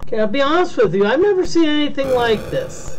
Okay, I'll be honest with you, I've never seen anything like this.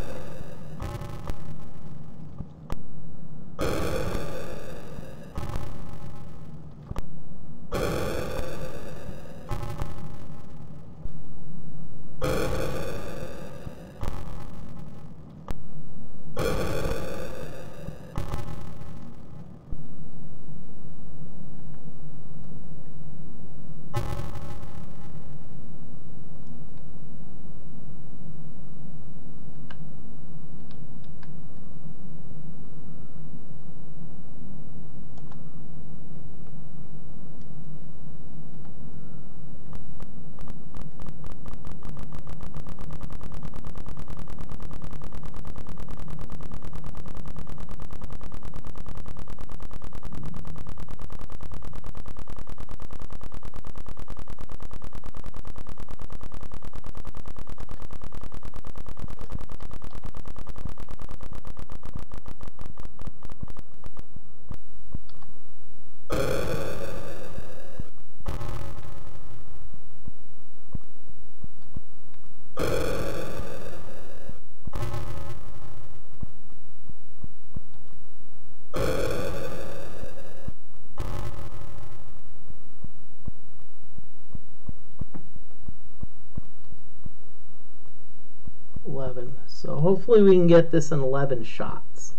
So hopefully we can get this in 11 shots.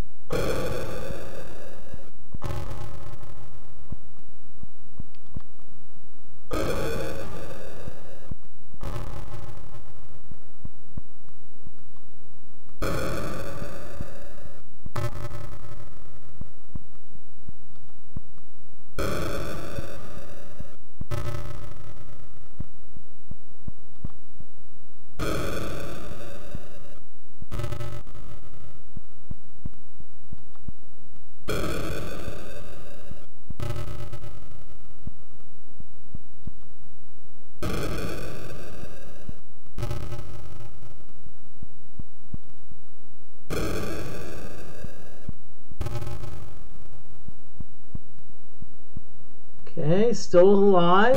Okay, still alive.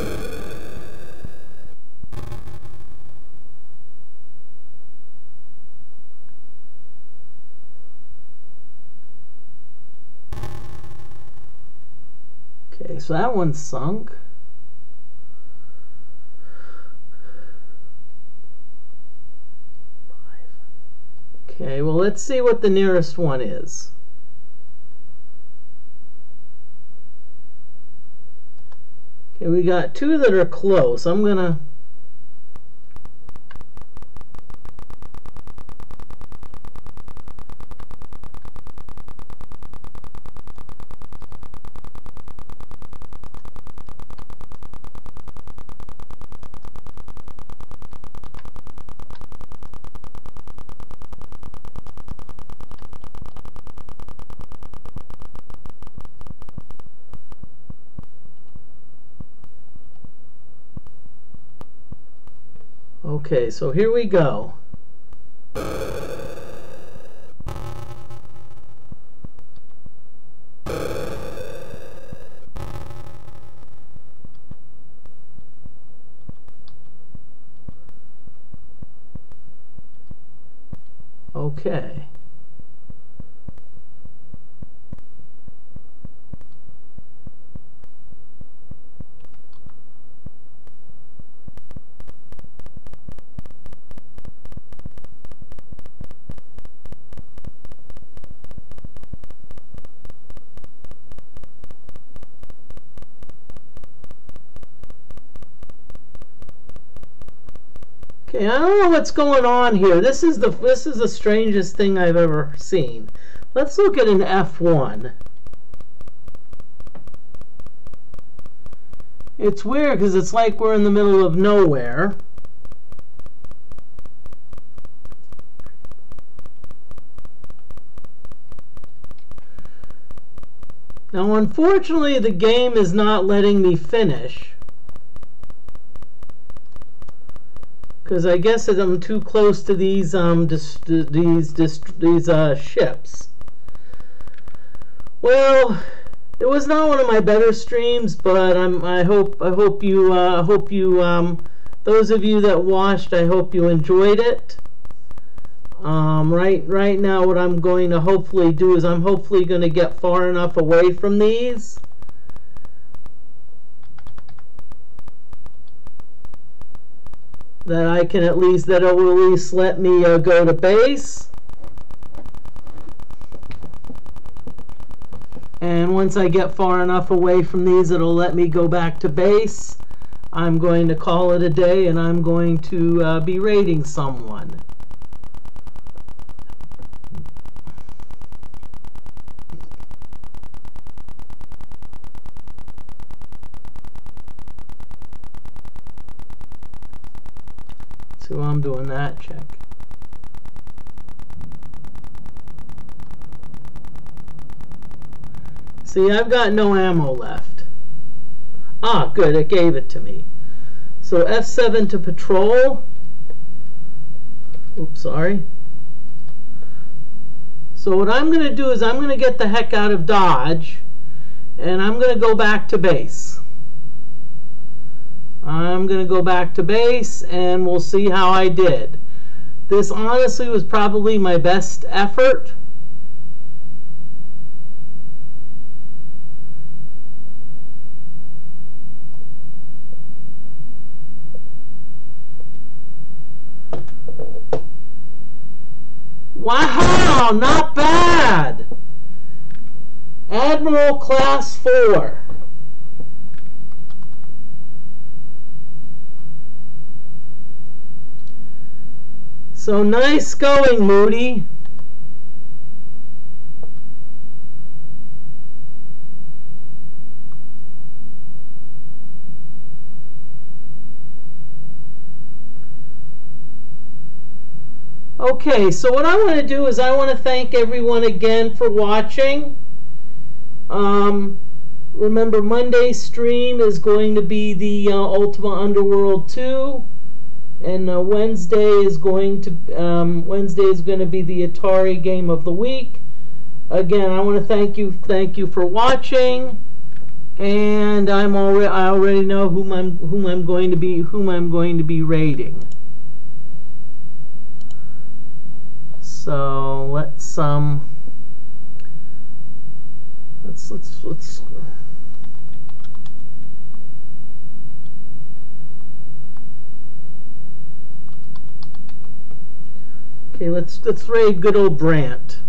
Okay, so that one's sunk. Okay, well, let's see what the nearest one is. Okay, we got two that are close. I'm gonna Okay, so here we go. Okay. Okay, I don't know what's going on here. This is the strangest thing I've ever seen. Let's look at an F1. It's weird because it's like we're in the middle of nowhere. Now, unfortunately, the game is not letting me finish. Because I guess I'm too close to these ships. Well, it was not one of my better streams, but I hope you those of you that watched, I hope you enjoyed it. Right now, what I'm going to hopefully do is I'm hopefully going to get far enough away from these that I can that it will at least let me go to base. And once I get far enough away from these, it'll let me go back to base. I'm going to call it a day, and I'm going to be raiding someone. So I'm doing that check. See, I've got no ammo left. Ah, good, it gave it to me. So F7 to patrol. Oops, sorry. So what I'm going to do is I'm going to get the heck out of Dodge, and I'm going to go back to base. I'm going to go back to base, and we'll see how I did. This honestly was probably my best effort. Wow, not bad. Admiral Class 4. So nice going, Moody. Okay, so what I want to do is I want to thank everyone again for watching. Remember, Monday's stream is going to be the Ultima Underworld 2. And Wednesday is going to be the Atari Game of the Week. Again, I want to thank you for watching, and I already know whom I'm going to be raiding. So let's Okay, let's raid good old Brant.